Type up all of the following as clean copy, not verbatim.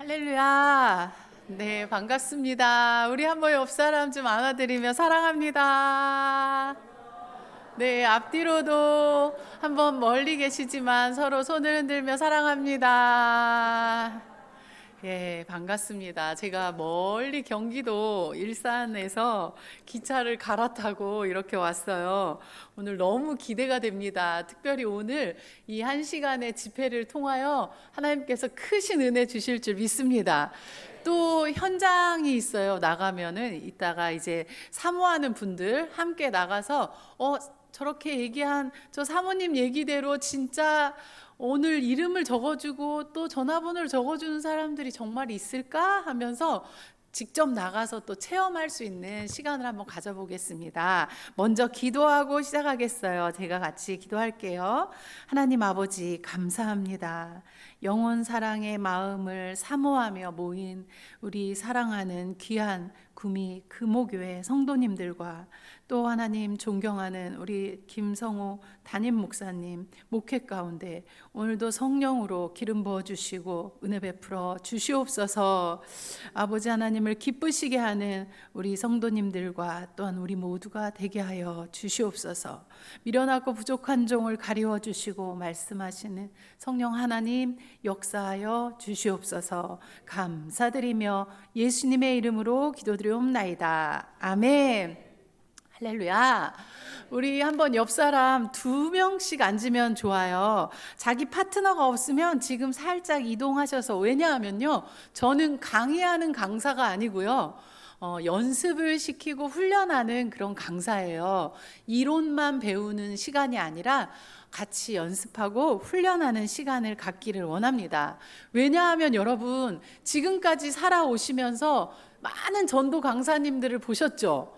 할렐루야. 네, 반갑습니다. 우리 한번 옆 사람 좀 안아드리며 사랑합니다. 네, 앞뒤로도 한번 멀리 계시지만 서로 손을 흔들며 사랑합니다. 예, 반갑습니다. 제가 멀리 경기도 일산에서 기차를 갈아타고 이렇게 왔어요. 오늘 너무 기대가 됩니다. 특별히 오늘 이 1시간의 집회를 통하여 하나님께서 크신 은혜 주실 줄 믿습니다. 또 현장이 있어요. 나가면은 이따가 이제 사모하는 분들 함께 나가서 저렇게 얘기한 저 사모님 얘기대로 진짜 오늘 이름을 적어주고 또 전화번호를 적어주는 사람들이 정말 있을까 하면서 직접 나가서 또 체험할 수 있는 시간을 한번 가져보겠습니다. 먼저 기도하고 시작하겠어요. 제가 같이 기도할게요. 하나님 아버지 감사합니다. 영혼 사랑의 마음을 사모하며 모인 우리 사랑하는 귀한 구미 금오교회 성도님들과 또 하나님 존경하는 우리 김성호 담임 목사님 목회 가운데 오늘도 성령으로 기름 부어주시고 은혜 베풀어 주시옵소서. 아버지 하나님을 기쁘시게 하는 우리 성도님들과 또한 우리 모두가 되게 하여 주시옵소서. 미련하고 부족한 종을 가리워 주시고 말씀하시는 성령 하나님 역사하여 주시옵소서. 감사드리며 예수님의 이름으로 기도드리옵나이다. 아멘. 할렐루야. 우리 한번 옆 사람 2명씩 앉으면 좋아요. 자기 파트너가 없으면 지금 살짝 이동하셔서, 왜냐하면요, 저는 강의하는 강사가 아니고요, 연습을 시키고 훈련하는 그런 강사예요. 이론만 배우는 시간이 아니라 같이 연습하고 훈련하는 시간을 갖기를 원합니다. 왜냐하면 여러분, 지금까지 살아오시면서 많은 전도 강사님들을 보셨죠?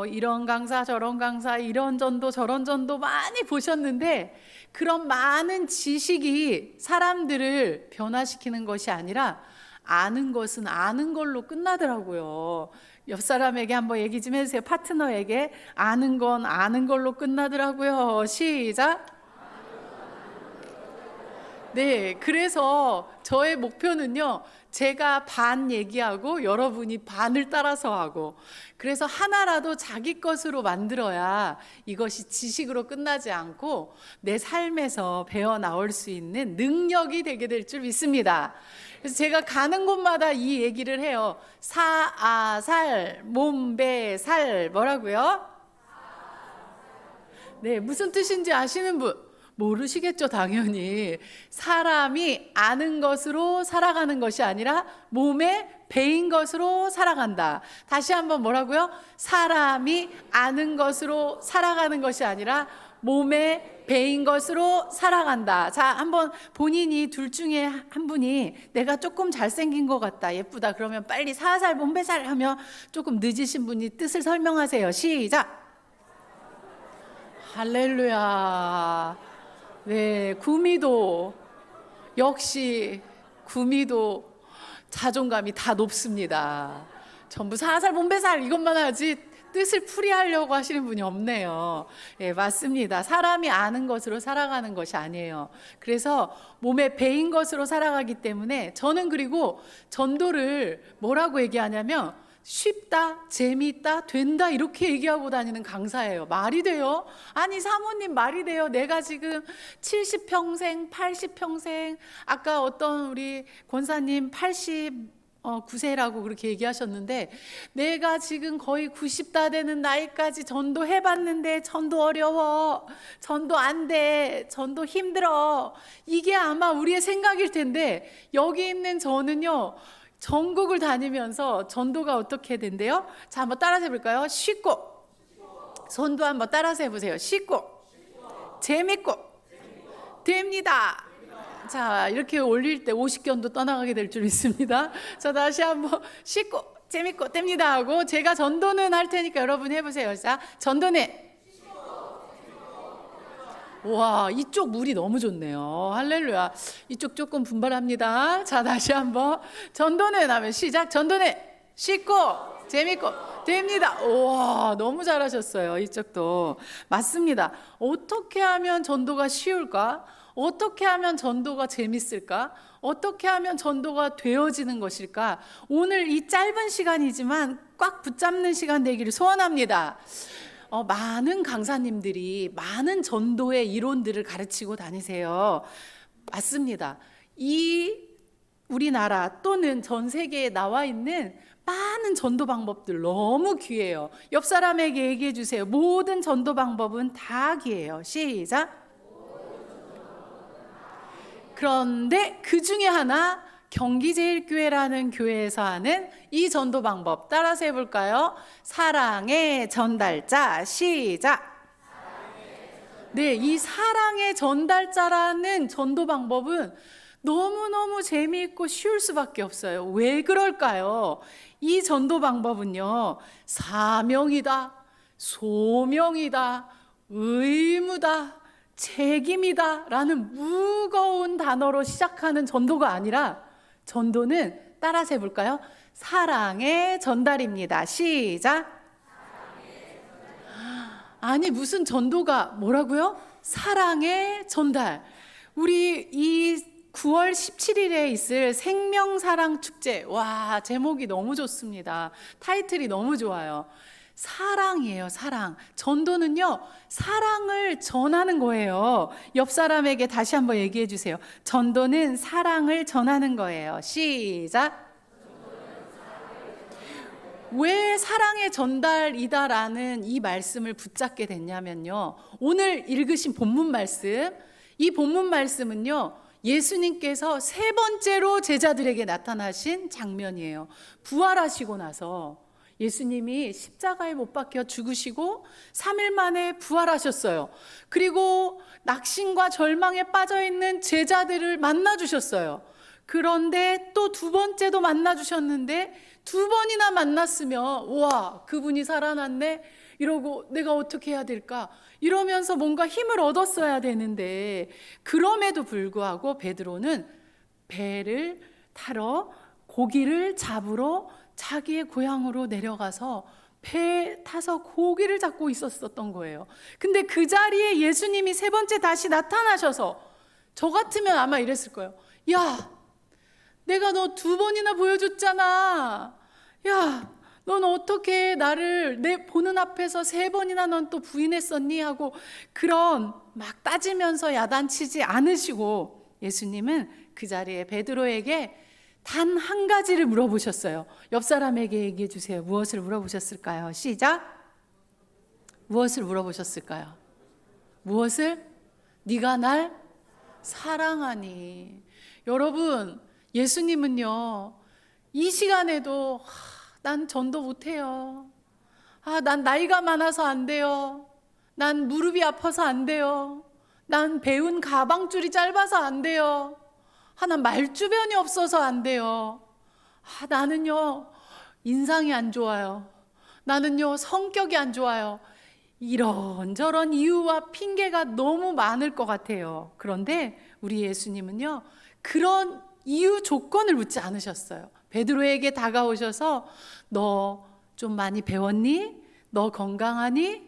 이런 강사 저런 강사 이런 전도 저런 전도 많이 보셨는데, 그런 많은 지식이 사람들을 변화시키는 것이 아니라 아는 것은 아는 걸로 끝나더라고요. 옆 사람에게 한번 얘기 좀 해주세요. 파트너에게. 아는 건 아는 걸로 끝나더라고요. 시작. 네, 그래서 저의 목표는요, 제가 반 얘기하고 여러분이 반을 따라서 하고, 그래서 하나라도 자기 것으로 만들어야 이것이 지식으로 끝나지 않고 내 삶에서 배워 나올 수 있는 능력이 되게 될 줄 믿습니다. 그래서 제가 가는 곳마다 이 얘기를 해요. 사아살 몸배살. 뭐라고요? 네, 무슨 뜻인지 아시는 분? 모르시겠죠, 당연히. 사람이 아는 것으로 살아가는 것이 아니라 몸에 배인 것으로 살아간다. 다시 한번 뭐라고요? 사람이 아는 것으로 살아가는 것이 아니라 몸에 배인 것으로 살아간다. 자, 한번 본인이 둘 중에 한 분이 내가 조금 잘생긴 것 같다, 예쁘다, 그러면 빨리 사살 몸배살 하면, 조금 늦으신 분이 뜻을 설명하세요. 시작. 할렐루야. 네, 구미도 역시 구미도 자존감이 다 높습니다. 전부 사살 몸배살 이것만 하지 뜻을 풀이하려고 하시는 분이 없네요. 예, 맞습니다. 사람이 아는 것으로 살아가는 것이 아니에요. 그래서 몸에 배인 것으로 살아가기 때문에 저는, 그리고 전도를 뭐라고 얘기하냐면 쉽다, 재미있다, 된다 이렇게 얘기하고 다니는 강사예요. 말이 돼요? 아니 사모님, 말이 돼요? 내가 지금 70평생 80평생, 아까 어떤 우리 권사님 89세라고 그렇게 얘기하셨는데, 내가 지금 거의 90다 되는 나이까지 전도 해봤는데 전도 어려워, 전도 안 돼, 전도 힘들어, 이게 아마 우리의 생각일 텐데, 여기 있는 저는요, 전국을 다니면서 전도가 어떻게 된대요? 자, 한번 따라서 해볼까요? 쉽고, 손도 한번 따라서 해보세요. 쉽고, 재밌고, 됩니다. 자, 이렇게 올릴 때 50견도 떠나가게 될 줄 믿습니다. 자, 다시 한번 쉽고, 재밌고, 됩니다 하고, 제가 전도는 할 테니까 여러분 해보세요. 자, 전도는. 와, 이쪽 물이 너무 좋네요. 할렐루야. 이쪽 조금 분발합니다. 자, 다시 한번. 전도는 하면 시작. 전도는 쉽고 재밌고 됩니다. 와, 너무 잘하셨어요. 이쪽도. 맞습니다. 어떻게 하면 전도가 쉬울까? 어떻게 하면 전도가 재밌을까? 어떻게 하면 전도가 되어지는 것일까? 오늘 이 짧은 시간이지만 꽉 붙잡는 시간 되기를 소원합니다. 많은 강사님들이 많은 전도의 이론들을 가르치고 다니세요. 맞습니다. 이 우리나라 또는 전 세계에 나와 있는 많은 전도 방법들 너무 귀해요. 옆 사람에게 얘기해 주세요. 모든 전도 방법은 다 귀해요. 시작. 그런데 그 중에 하나 경기제일교회라는 교회에서 하는 이 전도 방법 따라서 해볼까요? 사랑의 전달자. 시작. 네, 이 사랑의 전달자라는 전도 방법은 너무너무 재미있고 쉬울 수밖에 없어요. 왜 그럴까요? 이 전도 방법은요, 사명이다, 소명이다, 의무다, 책임이다 라는 무거운 단어로 시작하는 전도가 아니라 전도는 따라서 해볼까요? 사랑의 전달입니다. 시작. 아니 무슨 전도가 뭐라고요? 사랑의 전달. 우리 이 9월 17일에 있을 생명사랑축제, 와 제목이 너무 좋습니다. 타이틀이 너무 좋아요. 사랑이에요. 사랑. 전도는요 사랑을 전하는 거예요. 옆 사람에게 다시 한번 얘기해 주세요. 전도는 사랑을 전하는 거예요. 시작. 왜 사랑의 전달이다라는 이 말씀을 붙잡게 됐냐면요, 오늘 읽으신 본문 말씀, 이 본문 말씀은요 예수님께서 세 번째로 제자들에게 나타나신 장면이에요. 부활하시고 나서 예수님이 십자가에 못 박혀 죽으시고 3일 만에 부활하셨어요. 그리고 낙심과 절망에 빠져있는 제자들을 만나주셨어요. 그런데 또 두 번째도 만나주셨는데 두 번이나 만났으면 와 그분이 살아났네 이러고 내가 어떻게 해야 될까 이러면서 뭔가 힘을 얻었어야 되는데, 그럼에도 불구하고 베드로는 배를 타러 고기를 잡으러 자기의 고향으로 내려가서 배에 타서 고기를 잡고 있었던 거예요. 근데 그 자리에 예수님이 세 번째 다시 나타나셔서 저 같으면 아마 이랬을 거예요. 야, 내가 너 두 번이나 보여줬잖아. 야, 넌 어떻게 나를 내 보는 앞에서 세 번이나 넌 또 부인했었니? 하고 그런 막 따지면서 야단치지 않으시고 예수님은 그 자리에 베드로에게 단 한 가지를 물어보셨어요. 옆 사람에게 얘기해 주세요. 무엇을 물어보셨을까요? 시작. 무엇을 물어보셨을까요? 무엇을? 네가 날 사랑하니. 여러분, 예수님은요 이 시간에도 난 전도 못해요. 난 나이가 많아서 안 돼요. 난 무릎이 아파서 안 돼요. 난 배운 가방줄이 짧아서 안 돼요. 난 말주변이 없어서 안 돼요. 나는요 인상이 안 좋아요. 나는요 성격이 안 좋아요. 이런저런 이유와 핑계가 너무 많을 것 같아요. 그런데 우리 예수님은요 그런 이유 조건을 묻지 않으셨어요. 베드로에게 다가오셔서 너 좀 많이 배웠니? 너 건강하니?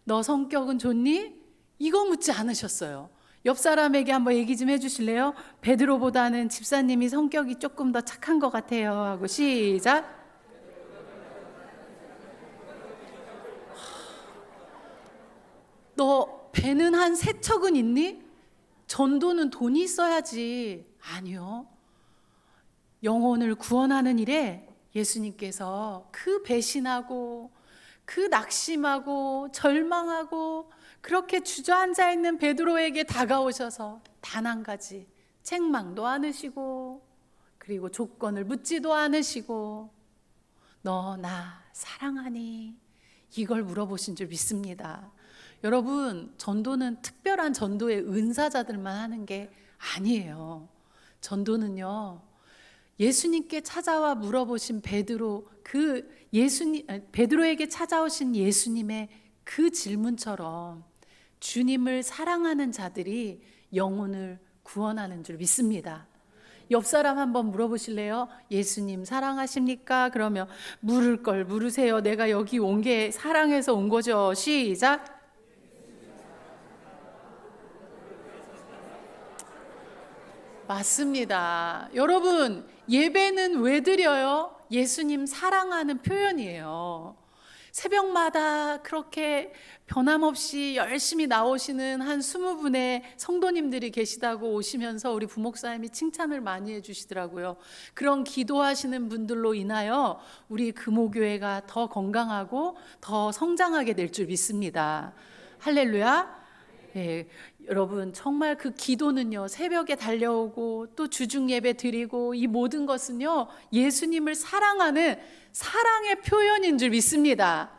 너 성격은 좋니? 이거 묻지 않으셨어요. 옆 사람에게 한번 얘기 좀 해주실래요? 베드로보다는 집사님이 성격이 조금 더 착한 것 같아요 하고 시작. 너 배는 한 세 척은 있니? 전도는 돈이 있어야지. 아니요. 영혼을 구원하는 일에 예수님께서 그 배신하고 그 낙심하고 절망하고 그렇게 주저앉아 있는 베드로에게 다가오셔서 단 한 가지 책망도 않으시고 그리고 조건을 묻지도 않으시고 너 나 사랑하니? 이걸 물어보신 줄 믿습니다. 여러분, 전도는 특별한 전도의 은사자들만 하는 게 아니에요. 전도는요 예수님께 찾아와 물어보신 베드로, 베드로에게 찾아오신 예수님의 그 질문처럼 주님을 사랑하는 자들이 영혼을 구원하는 줄 믿습니다. 옆 사람 한번 물어보실래요? 예수님 사랑하십니까? 그러면 물을 걸 물으세요. 내가 여기 온 게 사랑해서 온 거죠. 시작. 맞습니다. 여러분, 예배는 왜 드려요? 예수님 사랑하는 표현이에요. 새벽마다 그렇게 변함없이 열심히 나오시는 한 20분의 성도님들이 계시다고 오시면서 우리 부목사님이 칭찬을 많이 해주시더라고요. 그런 기도하시는 분들로 인하여 우리 금오교회가 더 건강하고 더 성장하게 될 줄 믿습니다. 할렐루야. 예, 여러분 정말 그 기도는요, 새벽에 달려오고 또 주중 예배 드리고 이 모든 것은요, 예수님을 사랑하는 사랑의 표현인 줄 믿습니다.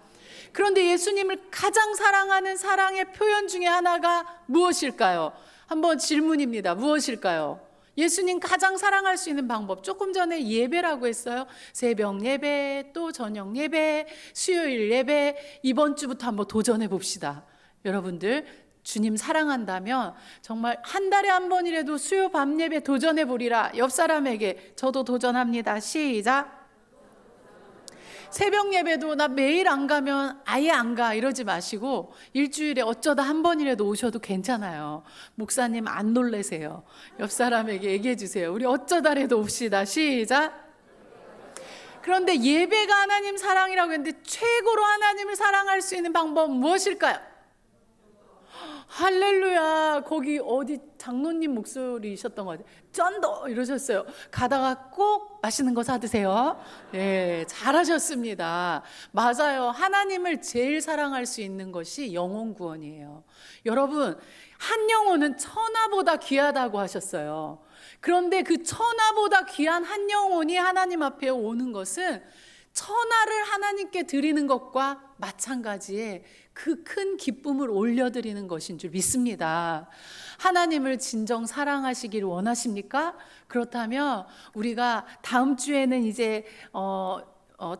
그런데 예수님을 가장 사랑하는 사랑의 표현 중에 하나가 무엇일까요? 한번 질문입니다. 무엇일까요? 예수님 가장 사랑할 수 있는 방법, 조금 전에 예배라고 했어요. 새벽 예배, 또 저녁 예배, 수요일 예배, 이번 주부터 한번 도전해 봅시다. 여러분들 주님 사랑한다면 정말 한 달에 한 번이라도 수요 밤 예배 도전해 보리라. 옆 사람에게 저도 도전합니다. 시작. 새벽 예배도 나 매일 안 가면 아예 안 가 이러지 마시고 일주일에 어쩌다 한 번이라도 오셔도 괜찮아요. 목사님 안 놀래세요. 옆 사람에게 얘기해 주세요. 우리 어쩌다라도 옵시다. 시작. 그런데 예배가 하나님 사랑이라고 했는데 최고로 하나님을 사랑할 수 있는 방법은 무엇일까요? 할렐루야. 거기 어디 장로님 목소리셨던 것 같아요. 쩐더 이러셨어요. 가다가 꼭 맛있는 거 사드세요. 네, 잘하셨습니다. 맞아요. 하나님을 제일 사랑할 수 있는 것이 영혼 구원이에요. 여러분, 한 영혼은 천하보다 귀하다고 하셨어요. 그런데 그 천하보다 귀한 한 영혼이 하나님 앞에 오는 것은 천하를 하나님께 드리는 것과 마찬가지의 그 큰 기쁨을 올려드리는 것인 줄 믿습니다. 하나님을 진정 사랑하시기를 원하십니까? 그렇다면 우리가 다음 주에는 이제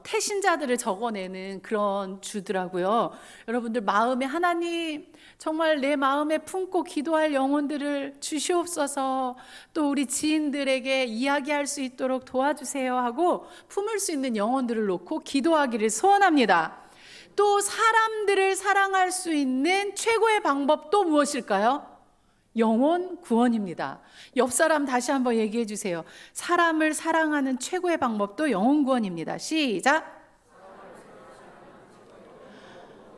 태신자들을 적어내는 그런 주더라고요. 여러분들 마음에 하나님 정말 내 마음에 품고 기도할 영혼들을 주시옵소서, 또 우리 지인들에게 이야기할 수 있도록 도와주세요 하고 품을 수 있는 영혼들을 놓고 기도하기를 소원합니다. 또 사람들을 사랑할 수 있는 최고의 방법도 무엇일까요? 영혼 구원입니다. 옆 사람 다시 한번 얘기해 주세요. 사람을 사랑하는 최고의 방법도 영혼 구원입니다. 시작.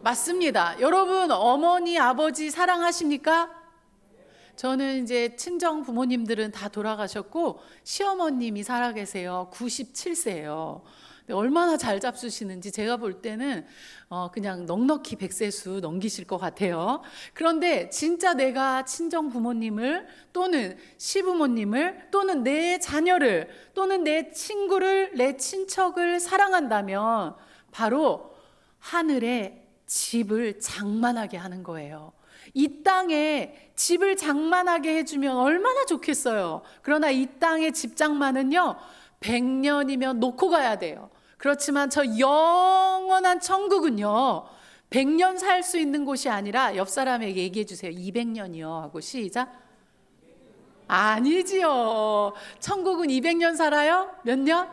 맞습니다. 여러분 어머니 아버지 사랑하십니까? 저는 이제 친정 부모님들은 다 돌아가셨고 시어머님이 살아계세요. 97세예요. 얼마나 잘 잡수시는지 제가 볼 때는 그냥 넉넉히 100세수 넘기실 것 같아요. 그런데 진짜 내가 친정 부모님을 또는 시부모님을 또는 내 자녀를 또는 내 친구를 내 친척을 사랑한다면 바로 하늘에 집을 장만하게 하는 거예요. 이 땅에 집을 장만하게 해주면 얼마나 좋겠어요. 그러나 이 땅의 집 장만은요 100년이면 놓고 가야 돼요. 그렇지만 저 영원한 천국은요 100년 살 수 있는 곳이 아니라 옆 사람에게 얘기해 주세요. 200년이요 하고 시작. 아니지요. 천국은 200년 살아요? 몇 년?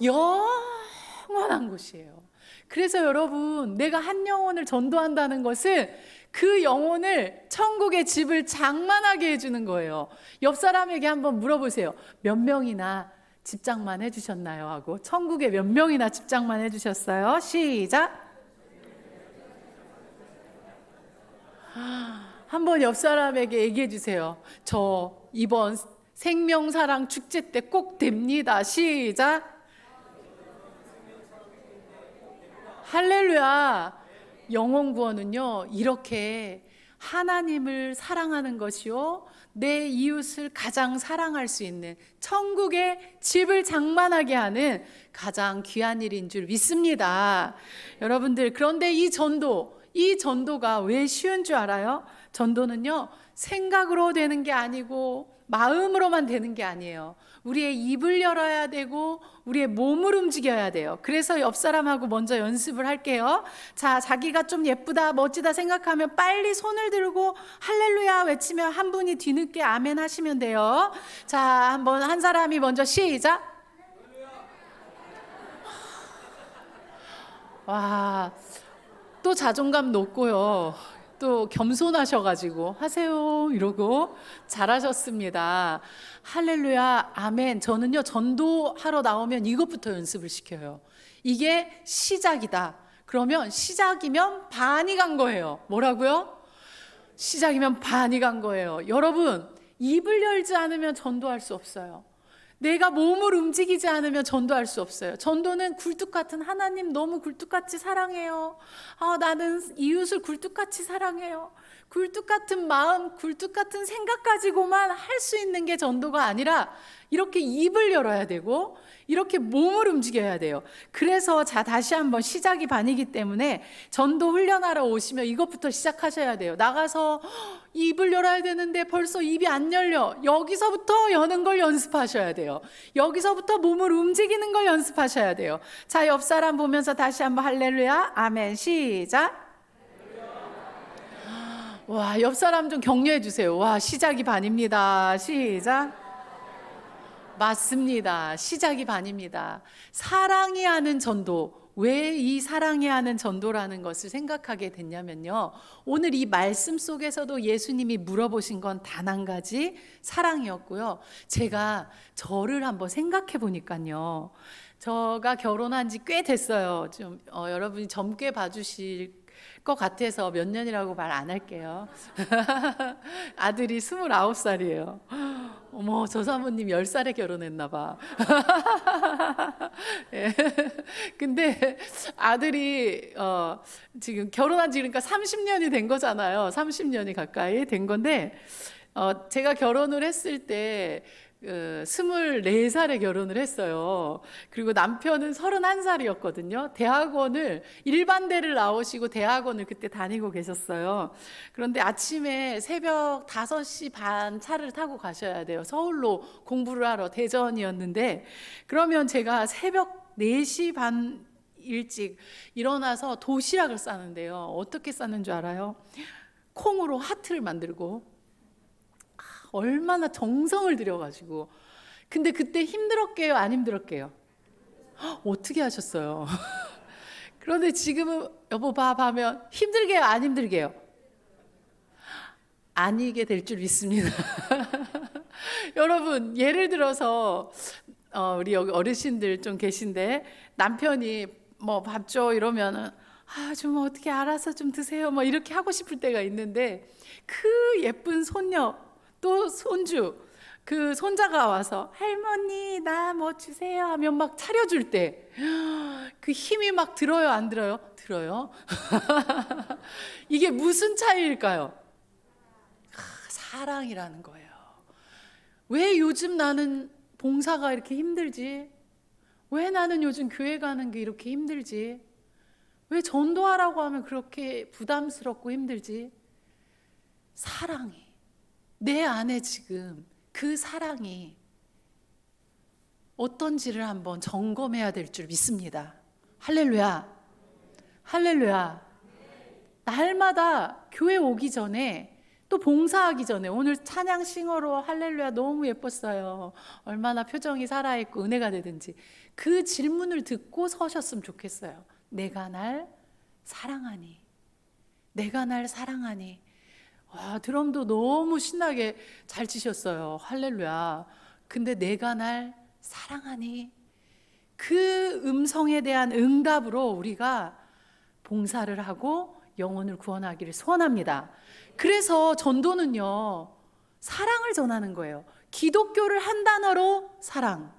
영원한 곳이에요. 그래서 여러분 내가 한 영혼을 전도한다는 것은 그 영혼을 천국의 집을 장만하게 해주는 거예요. 옆 사람에게 한번 물어보세요. 몇 명이나 집장만 해주셨나요? 하고 천국에 몇 명이나 집장만 해주셨어요? 시작. 한번 옆 사람에게 얘기해 주세요. 저 이번 생명사랑 축제 때 꼭 됩니다. 시작. 할렐루야. 영혼 구원은요 이렇게 하나님을 사랑하는 것이요 내 이웃을 가장 사랑할 수 있는 천국의 집을 장만하게 하는 가장 귀한 일인 줄 믿습니다. 여러분들 그런데 이 전도가 왜 쉬운 줄 알아요? 전도는요 생각으로 되는 게 아니고 마음으로만 되는 게 아니에요. 우리의 입을 열어야 되고 우리의 몸을 움직여야 돼요. 그래서 옆 사람하고 먼저 연습을 할게요. 자, 자기가 좀 예쁘다 멋지다 생각하면 빨리 손을 들고 할렐루야 외치며 한 분이 뒤늦게 아멘 하시면 돼요. 자, 한번 한 사람이 먼저 시작. 와, 또 자존감 높고요. 또 겸손하셔가지고 하세요 이러고 잘하셨습니다. 할렐루야, 아멘. 저는요, 전도하러 나오면 이것부터 연습을 시켜요. 이게 시작이다. 그러면 시작이면 반이 간 거예요. 뭐라고요? 시작이면 반이 간 거예요. 여러분, 입을 열지 않으면 전도할 수 없어요. 내가 몸을 움직이지 않으면 전도할 수 없어요. 전도는 굴뚝 같은 하나님 너무 굴뚝같이 사랑해요. 나는 이웃을 굴뚝같이 사랑해요. 굴뚝 같은 마음, 굴뚝 같은 생각 가지고만 할 수 있는 게 전도가 아니라 이렇게 입을 열어야 되고 이렇게 몸을 움직여야 돼요. 그래서 다시 한번 시작이 반이기 때문에 전도 훈련하러 오시면 이것부터 시작하셔야 돼요. 나가서 입을 열어야 되는데 벌써 입이 안 열려. 여기서부터 여는 걸 연습하셔야 돼요. 여기서부터 몸을 움직이는 걸 연습하셔야 돼요. 자, 옆 사람 보면서 다시 한번 할렐루야, 아멘, 시작. 와, 옆 사람 좀 격려해 주세요. 와, 시작이 반입니다. 시작. 맞습니다. 시작이 반입니다. 사랑이 하는 전도. 왜 이 사랑이 하는 전도라는 것을 생각하게 됐냐면요, 오늘 이 말씀 속에서도 예수님이 물어보신 건 단 한 가지, 사랑이었고요. 제가 저를 한번 생각해 보니까요, 제가 결혼한 지 꽤 됐어요. 좀 여러분이 젊게 봐주실 것 같아서 몇 년이라고 말 안 할게요. 아들이 29살이에요. 어머, 저 사모님 10살에 결혼했나 봐. 예. 근데 아들이 지금 결혼한 지 그러니까 30년이 된 거잖아요. 30년이 가까이 된 건데, 제가 결혼을 했을 때 24살에 결혼을 했어요. 그리고 남편은 31살이었거든요. 대학원을, 일반대를 나오시고 대학원을 그때 다니고 계셨어요. 그런데 아침에 새벽 5시 반 차를 타고 가셔야 돼요. 서울로 공부를 하러, 대전이었는데, 그러면 제가 새벽 4시 반 일찍 일어나서 도시락을 싸는데요. 어떻게 싸는 줄 알아요? 콩으로 하트를 만들고, 얼마나 정성을 들여가지고. 근데 그때 힘들었게요, 안 힘들었게요? 어떻게 하셨어요? 그런데 지금은 여보 하면 힘들게요, 안 힘들게요? 아니게 될 줄 믿습니다. 여러분, 예를 들어서 우리 여기 어르신들 좀 계신데, 남편이 뭐 밥 줘 이러면은 좀 어떻게 알아서 좀 드세요 뭐 이렇게 하고 싶을 때가 있는데, 그 예쁜 손녀 또 손주, 그 손자가 와서 할머니 나 뭐 주세요 하면 막 차려줄 때 그 힘이 막 들어요, 안 들어요? 들어요. 이게 무슨 차이일까요? 사랑이라는 거예요. 왜 요즘 나는 봉사가 이렇게 힘들지? 왜 나는 요즘 교회 가는 게 이렇게 힘들지? 왜 전도하라고 하면 그렇게 부담스럽고 힘들지? 사랑이, 내 안에 지금 그 사랑이 어떤지를 한번 점검해야 될 줄 믿습니다. 할렐루야, 할렐루야. 날마다 교회 오기 전에, 또 봉사하기 전에, 오늘 찬양 싱어로 할렐루야 너무 예뻤어요. 얼마나 표정이 살아있고 은혜가 되든지 그 질문을 듣고 서셨으면 좋겠어요. 내가 날 사랑하니, 내가 날 사랑하니. 와, 드럼도 너무 신나게 잘 치셨어요. 할렐루야. 근데 내가 날 사랑하니, 그 음성에 대한 응답으로 우리가 봉사를 하고 영혼을 구원하기를 소원합니다. 그래서 전도는요, 사랑을 전하는 거예요. 기독교를 한 단어로 사랑,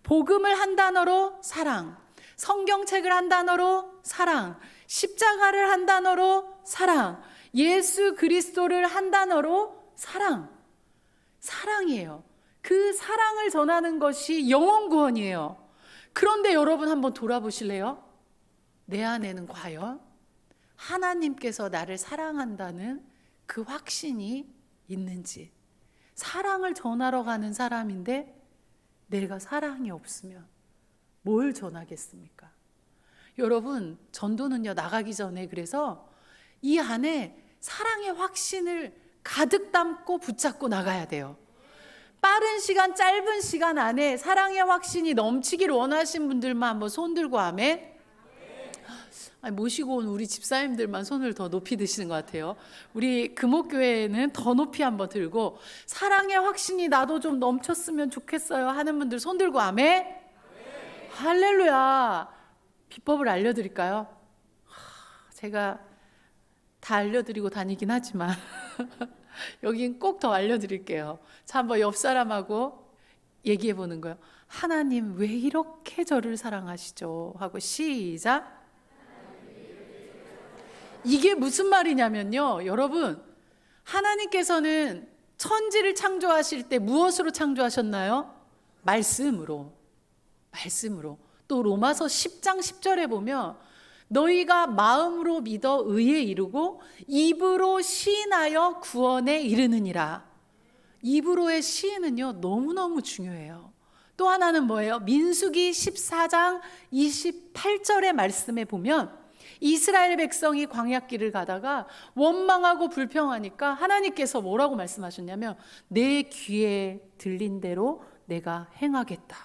복음을 한 단어로 사랑, 성경책을 한 단어로 사랑, 십자가를 한 단어로 사랑, 예수 그리스도를 한 단어로 사랑. 사랑이에요. 그 사랑을 전하는 것이 영혼 구원이에요. 그런데 여러분 한번 돌아보실래요? 내 안에는 과연 하나님께서 나를 사랑한다는 그 확신이 있는지. 사랑을 전하러 가는 사람인데 내가 사랑이 없으면 뭘 전하겠습니까? 여러분, 전도는요, 나가기 전에 그래서 이 안에 사랑의 확신을 가득 담고 붙잡고 나가야 돼요. 빠른 시간, 짧은 시간 안에 사랑의 확신이 넘치길 원하신 분들만 한번 손 들고 아멘. 아니, 모시고 온 우리 집사님들만 손을 더 높이 드시는 것 같아요. 우리 금옥교회는 더 높이 한번 들고 사랑의 확신이 나도 좀 넘쳤으면 좋겠어요 하는 분들 손 들고 아멘. 할렐루야. 비법을 알려드릴까요? 제가 다 알려드리고 다니긴 하지만 여긴 꼭 더 알려드릴게요. 자, 한번 옆 사람하고 얘기해 보는 거예요. 하나님 왜 이렇게 저를 사랑하시죠? 하고 시작. 이게 무슨 말이냐면요, 여러분, 하나님께서는 천지를 창조하실 때 무엇으로 창조하셨나요? 말씀으로. 또 로마서 10장 10절에 보면 너희가 마음으로 믿어 의에 이르고 입으로 시인하여 구원에 이르느니라. 입으로의 시인은요 너무너무 중요해요. 또 하나는 뭐예요? 민수기 14장 28절의 말씀에 보면 이스라엘 백성이 광야길을 가다가 원망하고 불평하니까 하나님께서 뭐라고 말씀하셨냐면 내 귀에 들린 대로 내가 행하겠다.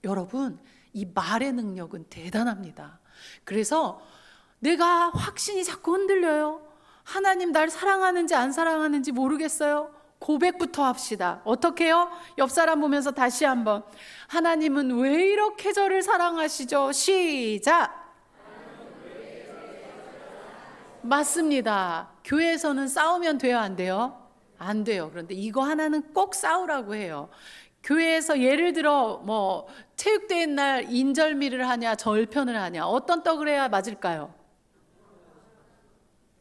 여러분, 이 말의 능력은 대단합니다. 그래서 내가 확신이 자꾸 흔들려요. 하나님 날 사랑하는지 안 사랑하는지 모르겠어요. 고백부터 합시다. 어떻게 해요? 옆 사람 보면서 다시 한번, 하나님은 왜 이렇게 저를 사랑하시죠? 시작. 맞습니다. 교회에서는 싸우면 돼요, 안 돼요? 안 돼요. 그런데 이거 하나는 꼭 싸우라고 해요. 교회에서 예를 들어 뭐 체육대회 날 인절미를 하냐 절편을 하냐, 어떤 떡을 해야 맞을까요?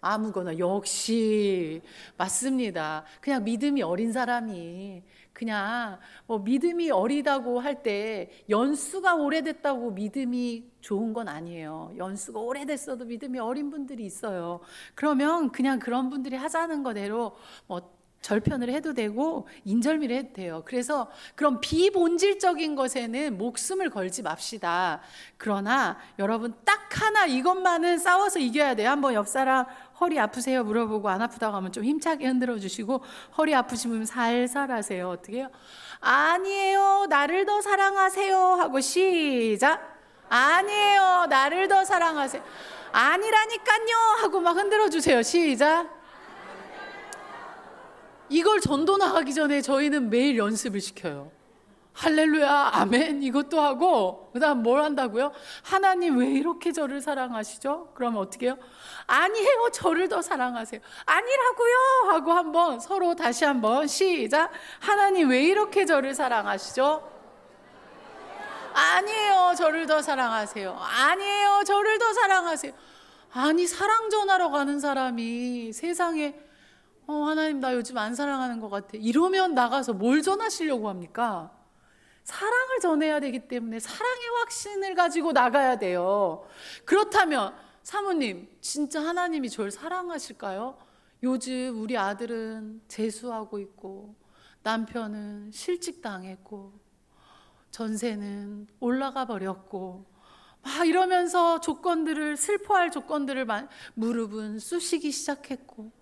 아무거나. 역시 맞습니다. 그냥 믿음이 어린 사람이 그냥 뭐 믿음이 어리다고 할 때 연수가 오래됐다고 믿음이 좋은 건 아니에요. 연수가 오래됐어도 믿음이 어린 분들이 있어요. 그러면 그냥 그런 분들이 하자는 거대로 뭐 절편을 해도 되고 인절미를 해도 돼요. 그래서 그런 비본질적인 것에는 목숨을 걸지 맙시다. 그러나 여러분 딱 하나 이것만은 싸워서 이겨야 돼요. 한번 옆 사람 허리 아프세요? 물어보고 안 아프다고 하면 좀 힘차게 흔들어 주시고, 허리 아프시면 살살 하세요. 어떻게 해요? 아니에요, 나를 더 사랑하세요 하고 시작. 아니에요, 나를 더 사랑하세요. 아니라니까요 하고 막 흔들어 주세요. 시작. 이걸 전도 나가기 전에 저희는 매일 연습을 시켜요. 할렐루야, 아멘 이것도 하고, 그 다음 뭘 한다고요? 하나님 왜 이렇게 저를 사랑하시죠? 그러면 어떻게 해요? 아니에요, 저를 더 사랑하세요. 아니라고요 하고 한번 서로 다시 한번 시작. 하나님 왜 이렇게 저를 사랑하시죠? 아니에요, 저를 더 사랑하세요. 아니에요, 저를 더 사랑하세요. 아니, 사랑 전하러 가는 사람이 세상에 하나님 나 요즘 안 사랑하는 것 같아 이러면 나가서 뭘 전하시려고 합니까? 사랑을 전해야 되기 때문에 사랑의 확신을 가지고 나가야 돼요. 그렇다면 사모님, 진짜 하나님이 저를 사랑하실까요? 요즘 우리 아들은 재수하고 있고 남편은 실직당했고 전세는 올라가 버렸고 막 이러면서 슬퍼할 조건들을 무릎은 쑤시기 시작했고,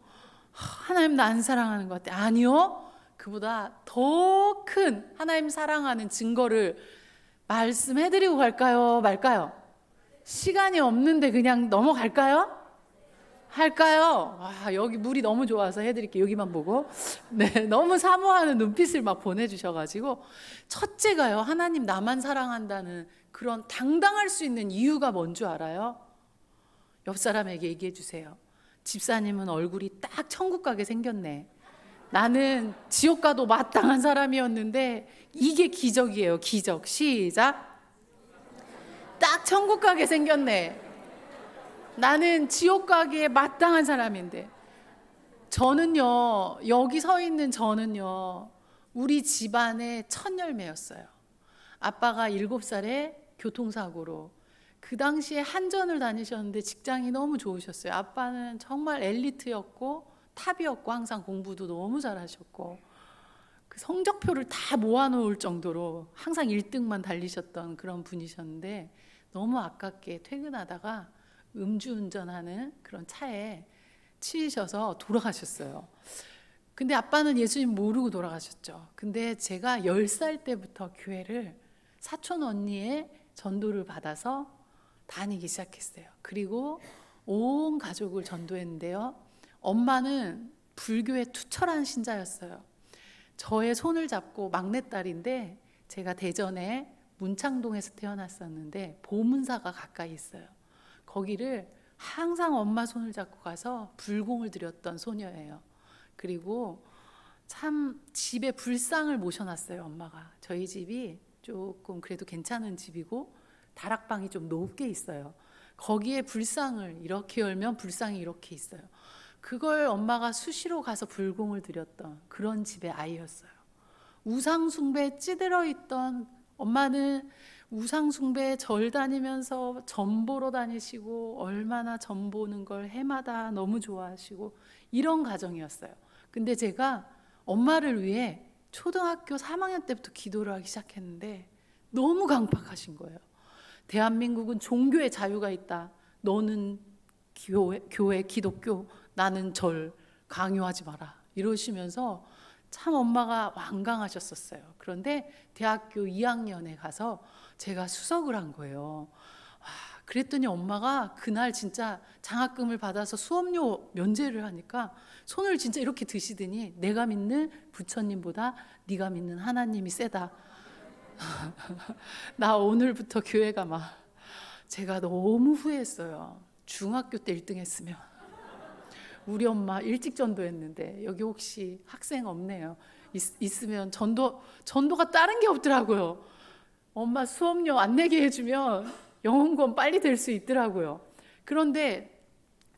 하나님 나 안 사랑하는 것 같아. 아니요, 그보다 더 큰 하나님 사랑하는 증거를 말씀해드리고 갈까요, 말까요? 시간이 없는데 그냥 넘어갈까요? 할까요? 와, 여기 물이 너무 좋아서 해드릴게요. 여기만 보고. 네, 너무 사모하는 눈빛을 막 보내주셔가지고, 첫째가요, 하나님 나만 사랑한다는 그런 당당할 수 있는 이유가 뭔 줄 알아요? 옆 사람에게 얘기해 주세요. 집사님은 얼굴이 딱 천국 가게 생겼네. 나는 지옥 가도 마땅한 사람이었는데 이게 기적이에요. 기적. 시작. 딱 천국 가게 생겼네. 나는 지옥 가기에 마땅한 사람인데. 저는요, 여기 서 있는 저는요, 우리 집안의 첫 열매였어요. 아빠가 7살에 교통사고로, 그 당시에 한전을 다니셨는데 직장이 너무 좋으셨어요. 아빠는 정말 엘리트였고 탑이었고 항상 공부도 너무 잘하셨고 그 성적표를 다 모아놓을 정도로 항상 1등만 달리셨던 그런 분이셨는데, 너무 아깝게 퇴근하다가 음주운전하는 그런 차에 치이셔서 돌아가셨어요. 근데 아빠는 예수님 모르고 돌아가셨죠. 근데 제가 10살 때부터 교회를 사촌 언니의 전도를 받아서 다니기 시작했어요. 그리고 온 가족을 전도했는데요. 엄마는 불교의 투철한 신자였어요. 저의 손을 잡고 막내딸인데, 제가 대전에 문창동에서 태어났었는데 보문사가 가까이 있어요. 거기를 항상 엄마 손을 잡고 가서 불공을 드렸던 소녀예요. 그리고 참 집에 불상을 모셔놨어요. 엄마가. 저희 집이 조금 그래도 괜찮은 집이고 다락방이 좀 높게 있어요. 거기에 불상을 이렇게 열면 불상이 이렇게 있어요. 그걸 엄마가 수시로 가서 불공을 드렸던 그런 집의 아이였어요. 우상숭배에 찌들어 있던 엄마는 우상숭배에 절 다니면서 점 보러 다니시고, 얼마나 점 보는 걸 해마다 너무 좋아하시고, 이런 가정이었어요. 근데 제가 엄마를 위해 초등학교 3학년 때부터 기도를 하기 시작했는데 너무 강팍하신 거예요. 대한민국은 종교의 자유가 있다. 너는 교회 기독교, 나는 절, 강요하지 마라. 이러시면서 참 엄마가 완강하셨었어요. 그런데 대학교 2학년에 가서 제가 수석을 한 거예요. 그랬더니 엄마가 그날 진짜 장학금을 받아서 수업료 면제를 하니까 손을 진짜 이렇게 드시더니, 내가 믿는 부처님보다 네가 믿는 하나님이 세다. 나 오늘부터 교회가 막, 제가 너무 후회했어요. 중학교 때 1등 했으면. 우리 엄마 일찍 전도했는데, 여기 혹시 학생 없네요. 있으면 전도가 다른 게 없더라고요. 엄마 수업료 안 내게 해주면 영혼권 빨리 될 수 있더라고요. 그런데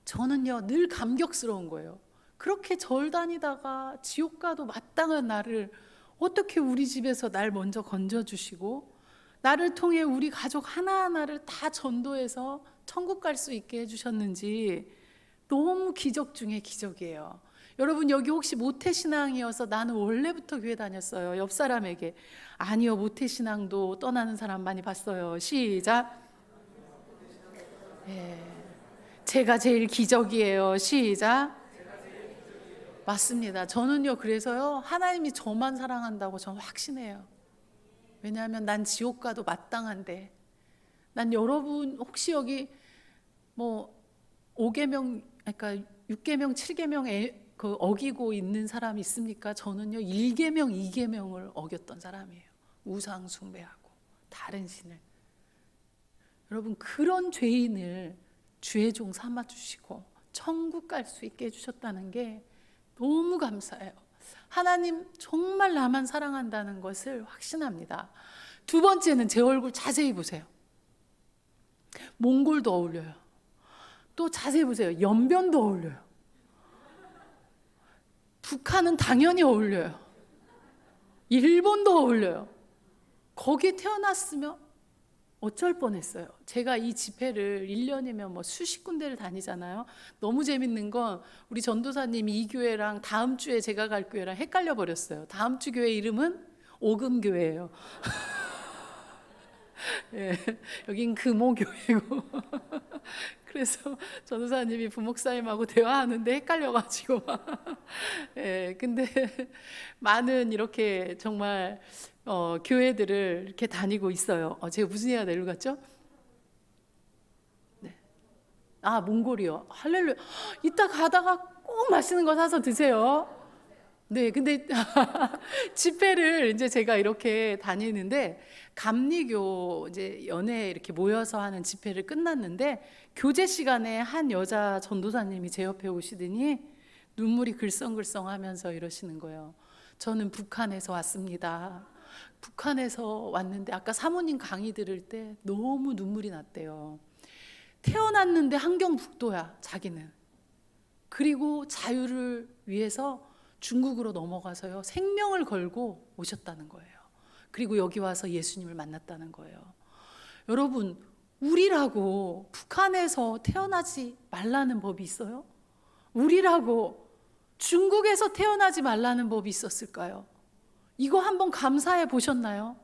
저는요, 늘 감격스러운 거예요. 그렇게 절 다니다가 지옥 가도 마땅한 나를 어떻게 우리 집에서 날 먼저 건져주시고, 나를 통해 우리 가족 하나하나를 다 전도해서 천국 갈 수 있게 해주셨는지 너무 기적 중에 기적이에요. 여러분, 여기 혹시 모태신앙이어서 나는 원래부터 교회 다녔어요. 옆 사람에게, 아니요, 모태신앙도 떠나는 사람 많이 봤어요. 시작. 제가 제일 기적이에요. 시작. 맞습니다. 저는요, 그래서요, 하나님이 저만 사랑한다고 저는 확신해요. 왜냐하면 난 지옥 가도 마땅한데. 난 여러분 혹시 여기 뭐 5계명, 그러니까 6계명, 7계명 그 어기고 있는 사람 있습니까? 저는요, 1계명, 2계명을 어겼던 사람이에요. 우상 숭배하고 다른 신을. 여러분, 그런 죄인을 주의 종 삼아 주시고 천국 갈 수 있게 해주셨다는 게 너무 감사해요. 하나님 정말 나만 사랑한다는 것을 확신합니다. 두 번째는 제 얼굴 자세히 보세요. 몽골도 어울려요. 또 자세히 보세요. 연변도 어울려요. 북한은 당연히 어울려요. 일본도 어울려요. 거기 태어났으면 어쩔 뻔했어요. 제가 이 집회를 1년이면 뭐 수십 군데를 다니잖아요. 너무 재밌는 건 우리 전도사님이 이 교회랑 다음 주에 제가 갈 교회랑 헷갈려 버렸어요. 다음 주 교회 이름은 오금교회예요. 예, 여긴 금오교회고. 그래서 전도사님이 부목사님하고 대화하는데 헷갈려가지고. 예, 근데 많은 이렇게 정말 교회들을 이렇게 다니고 있어요. 제가 무슨 얘기가 내려 갔죠? 네. 몽골이요. 할렐루야. 이따 가다가 꼭 맛있는 거 사서 드세요. 네, 근데 집회를 이제 제가 이렇게 다니는데, 감리교 이제 연회 이렇게 모여서 하는 집회를 끝났는데, 교제 시간에 한 여자 전도사님이 제 옆에 오시더니 눈물이 글썽글썽하면서 이러시는 거예요. 저는 북한에서 왔습니다. 북한에서 왔는데 아까 사모님 강의 들을 때 너무 눈물이 났대요. 태어났는데 함경북도야, 자기는. 그리고 자유를 위해서 중국으로 넘어가서요, 생명을 걸고 오셨다는 거예요. 그리고 여기 와서 예수님을 만났다는 거예요. 여러분, 우리라고 북한에서 태어나지 말라는 법이 있어요? 우리라고 중국에서 태어나지 말라는 법이 있었을까요? 이거 한번 감사해 보셨나요?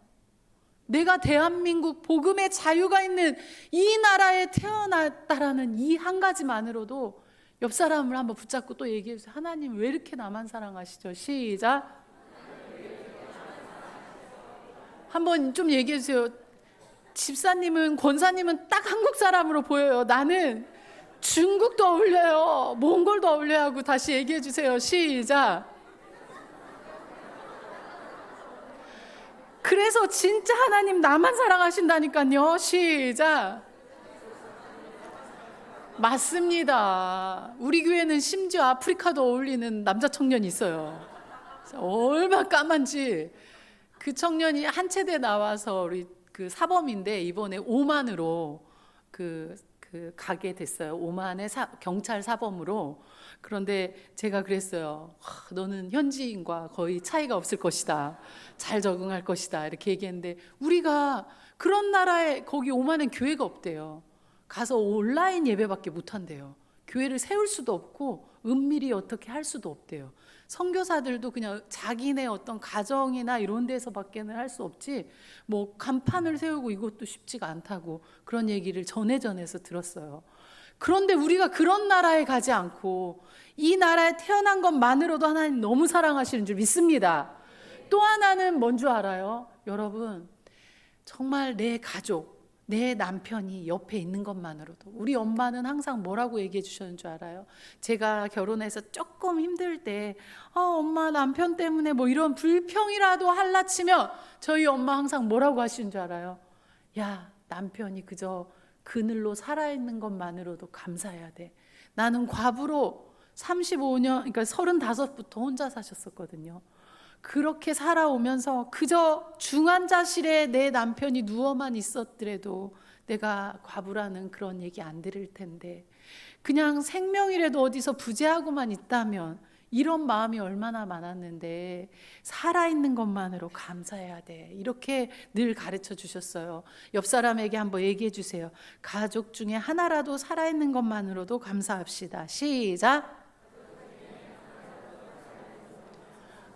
내가 대한민국 복음의 자유가 있는 이 나라에 태어났다라는 이 한 가지만으로도 옆 사람을 한번 붙잡고 또 얘기해 주세요. 하나님 왜 이렇게 나만 사랑하시죠? 시작. 한번 좀 얘기해 주세요. 집사님은, 권사님은 딱 한국 사람으로 보여요. 나는 중국도 어울려요, 몽골도 어울려야 하고. 다시 얘기해 주세요. 시작. 그래서 진짜 하나님 나만 사랑하신다니까요. 시작. 맞습니다. 우리 교회는 심지어 아프리카도 어울리는 남자 청년이 있어요. 얼마나 까만지. 그 청년이 한 체대 나와서 우리 그 사범인데 이번에 오만으로 그 가게 됐어요. 오만의 경찰 사범으로. 그런데 제가 그랬어요. 너는 현지인과 거의 차이가 없을 것이다. 잘 적응할 것이다. 이렇게 얘기했는데, 우리가 그런 나라에, 거기 오만엔 교회가 없대요. 가서 온라인 예배밖에 못 한대요. 교회를 세울 수도 없고 은밀히 어떻게 할 수도 없대요. 선교사들도 그냥 자기네 어떤 가정이나 이런 데서밖에는 할 수 없지, 뭐 간판을 세우고 이것도 쉽지가 않다고 그런 얘기를 전해전해서 들었어요. 그런데 우리가 그런 나라에 가지 않고 이 나라에 태어난 것만으로도 하나님 너무 사랑하시는 줄 믿습니다. 또 하나는 뭔 줄 알아요? 여러분, 정말 내 가족, 내 남편이 옆에 있는 것만으로도. 우리 엄마는 항상 뭐라고 얘기해 주셨는 줄 알아요? 제가 결혼해서 조금 힘들 때 엄마 남편 때문에 뭐 이런 불평이라도 할라치면 저희 엄마 항상 뭐라고 하시는 줄 알아요? 야, 남편이 그저 그늘로 살아있는 것만으로도 감사해야 돼. 나는 과부로 35년, 그러니까 35부터 혼자 사셨었거든요. 그렇게 살아오면서 그저 중환자실에 내 남편이 누워만 있었더라도 내가 과부라는 그런 얘기 안 들을 텐데, 그냥 생명이라도 어디서 부재하고만 있다면 이런 마음이 얼마나 많았는데, 살아있는 것만으로 감사해야 돼. 이렇게 늘 가르쳐 주셨어요. 옆 사람에게 한번 얘기해 주세요. 가족 중에 하나라도 살아있는 것만으로도 감사합시다. 시작.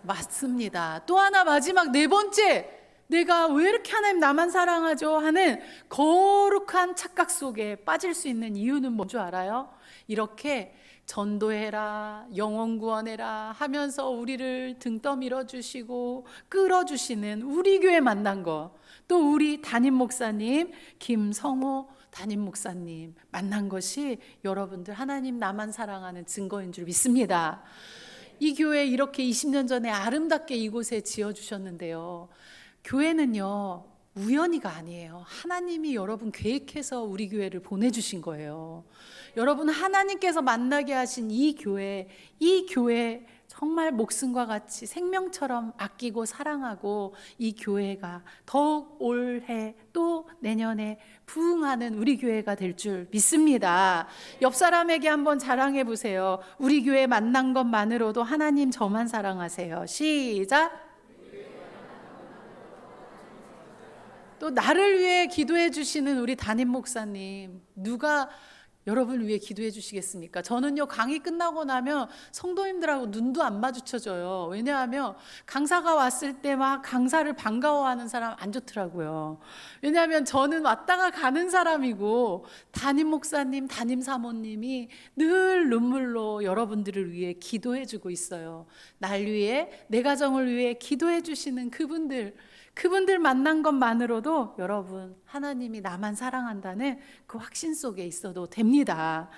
맞습니다. 또 하나, 마지막 네 번째, 내가 왜 이렇게 하나님 나만 사랑하죠 하는 거룩한 착각 속에 빠질 수 있는 이유는 뭔 줄 알아요? 이렇게 전도해라, 영혼 구원해라 하면서 우리를 등 떠밀어 주시고 끌어 주시는 우리 교회 만난 거, 또 우리 담임 목사님 김성호 담임 목사님 만난 것이 여러분들 하나님 나만 사랑하는 증거인 줄 믿습니다. 이 교회 이렇게 20년 전에 아름답게 이곳에 지어주셨는데요, 교회는요 우연히가 아니에요. 하나님이 여러분 계획해서 우리 교회를 보내주신 거예요. 여러분, 하나님께서 만나게 하신 이 교회 정말 목숨과 같이 생명처럼 아끼고 사랑하고, 이 교회가 더욱 올해 또 내년에 부흥하는 우리 교회가 될 줄 믿습니다. 옆 사람에게 한번 자랑해 보세요. 우리 교회 만난 것만으로도 하나님 저만 사랑하세요. 시작. 또 나를 위해 기도해 주시는 우리 담임 목사님, 누가 여러분을 위해 기도해 주시겠습니까? 저는요 강의 끝나고 나면 성도님들하고 눈도 안 마주쳐져요. 왜냐하면 강사가 왔을 때 막 강사를 반가워하는 사람 안 좋더라고요. 왜냐하면 저는 왔다가 가는 사람이고, 담임 목사님, 담임 사모님이 늘 눈물로 여러분들을 위해 기도해 주고 있어요. 날 위해, 내 가정을 위해 기도해 주시는 그분들 만난 것만으로도 여러분 하나님이 나만 사랑한다는 그 확신 속에 있어도 됩니다.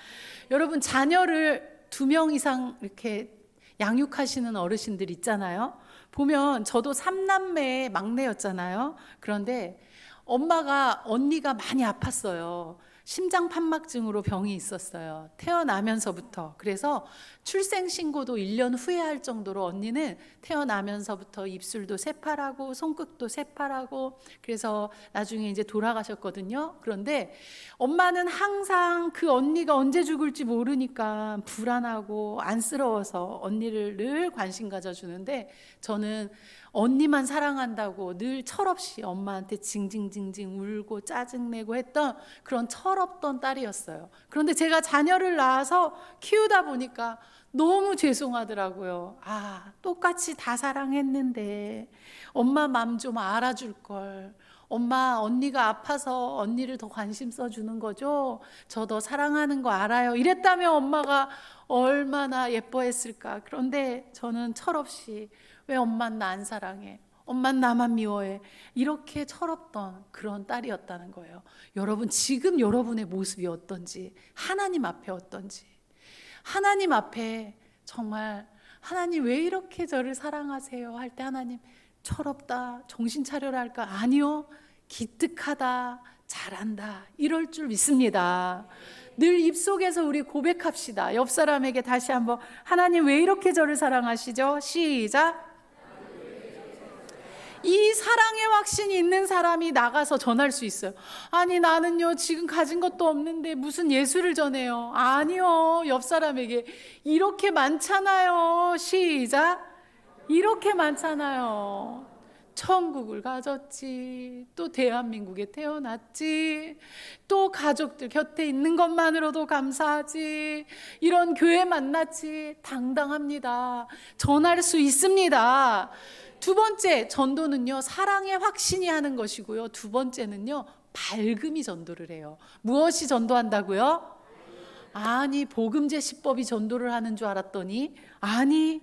여러분, 자녀를 2명 이상 이렇게 양육하시는 어르신들 있잖아요. 보면 저도 3남매의 막내였잖아요. 그런데 언니가 많이 아팠어요. 심장판막증으로 병이 있었어요. 태어나면서부터. 그래서 출생신고도 1년 후에 할 정도로 언니는 태어나면서부터 입술도 새파랗고 손끝도 새파랗고, 그래서 나중에 이제 돌아가셨거든요. 그런데 엄마는 항상 그 언니가 언제 죽을지 모르니까 불안하고 안쓰러워서 언니를 늘 관심 가져주는데, 저는 언니만 사랑한다고 늘 철없이 엄마한테 징징징징 울고 짜증내고 했던 그런 철없던 딸이었어요. 그런데 제가 자녀를 낳아서 키우다 보니까 너무 죄송하더라고요. 똑같이 다 사랑했는데 엄마 맘 좀 알아줄 걸. 엄마, 언니가 아파서 언니를 더 관심 써주는 거죠? 저 더 사랑하는 거 알아요. 이랬다면 엄마가 얼마나 예뻐했을까. 그런데 저는 철없이 왜 엄마는 나 안 사랑해? 엄만 나만 미워해. 이렇게 철없던 그런 딸이었다는 거예요. 여러분, 지금 여러분의 모습이 어떤지, 하나님 앞에 어떤지, 하나님 앞에 정말 하나님 왜 이렇게 저를 사랑하세요 할 때 하나님 철없다, 정신 차려라 할까? 아니요, 기특하다, 잘한다, 이럴 줄 믿습니다. 늘 입속에서 우리 고백합시다. 옆 사람에게 다시 한번, 하나님 왜 이렇게 저를 사랑하시죠? 시작. 이 사랑의 확신이 있는 사람이 나가서 전할 수 있어요. 아니, 나는요 지금 가진 것도 없는데 무슨 예수를 전해요. 아니요, 옆 사람에게 이렇게 많잖아요. 시작. 이렇게 많잖아요. 천국을 가졌지, 또 대한민국에 태어났지, 또 가족들 곁에 있는 것만으로도 감사하지, 이런 교회 만났지. 당당합니다. 전할 수 있습니다. 두 번째, 전도는요 사랑의 확신이 하는 것이고요, 두 번째는요 밝음이 전도를 해요. 무엇이 전도한다고요? 아니, 복음제 시법이 전도를 하는 줄 알았더니, 아니,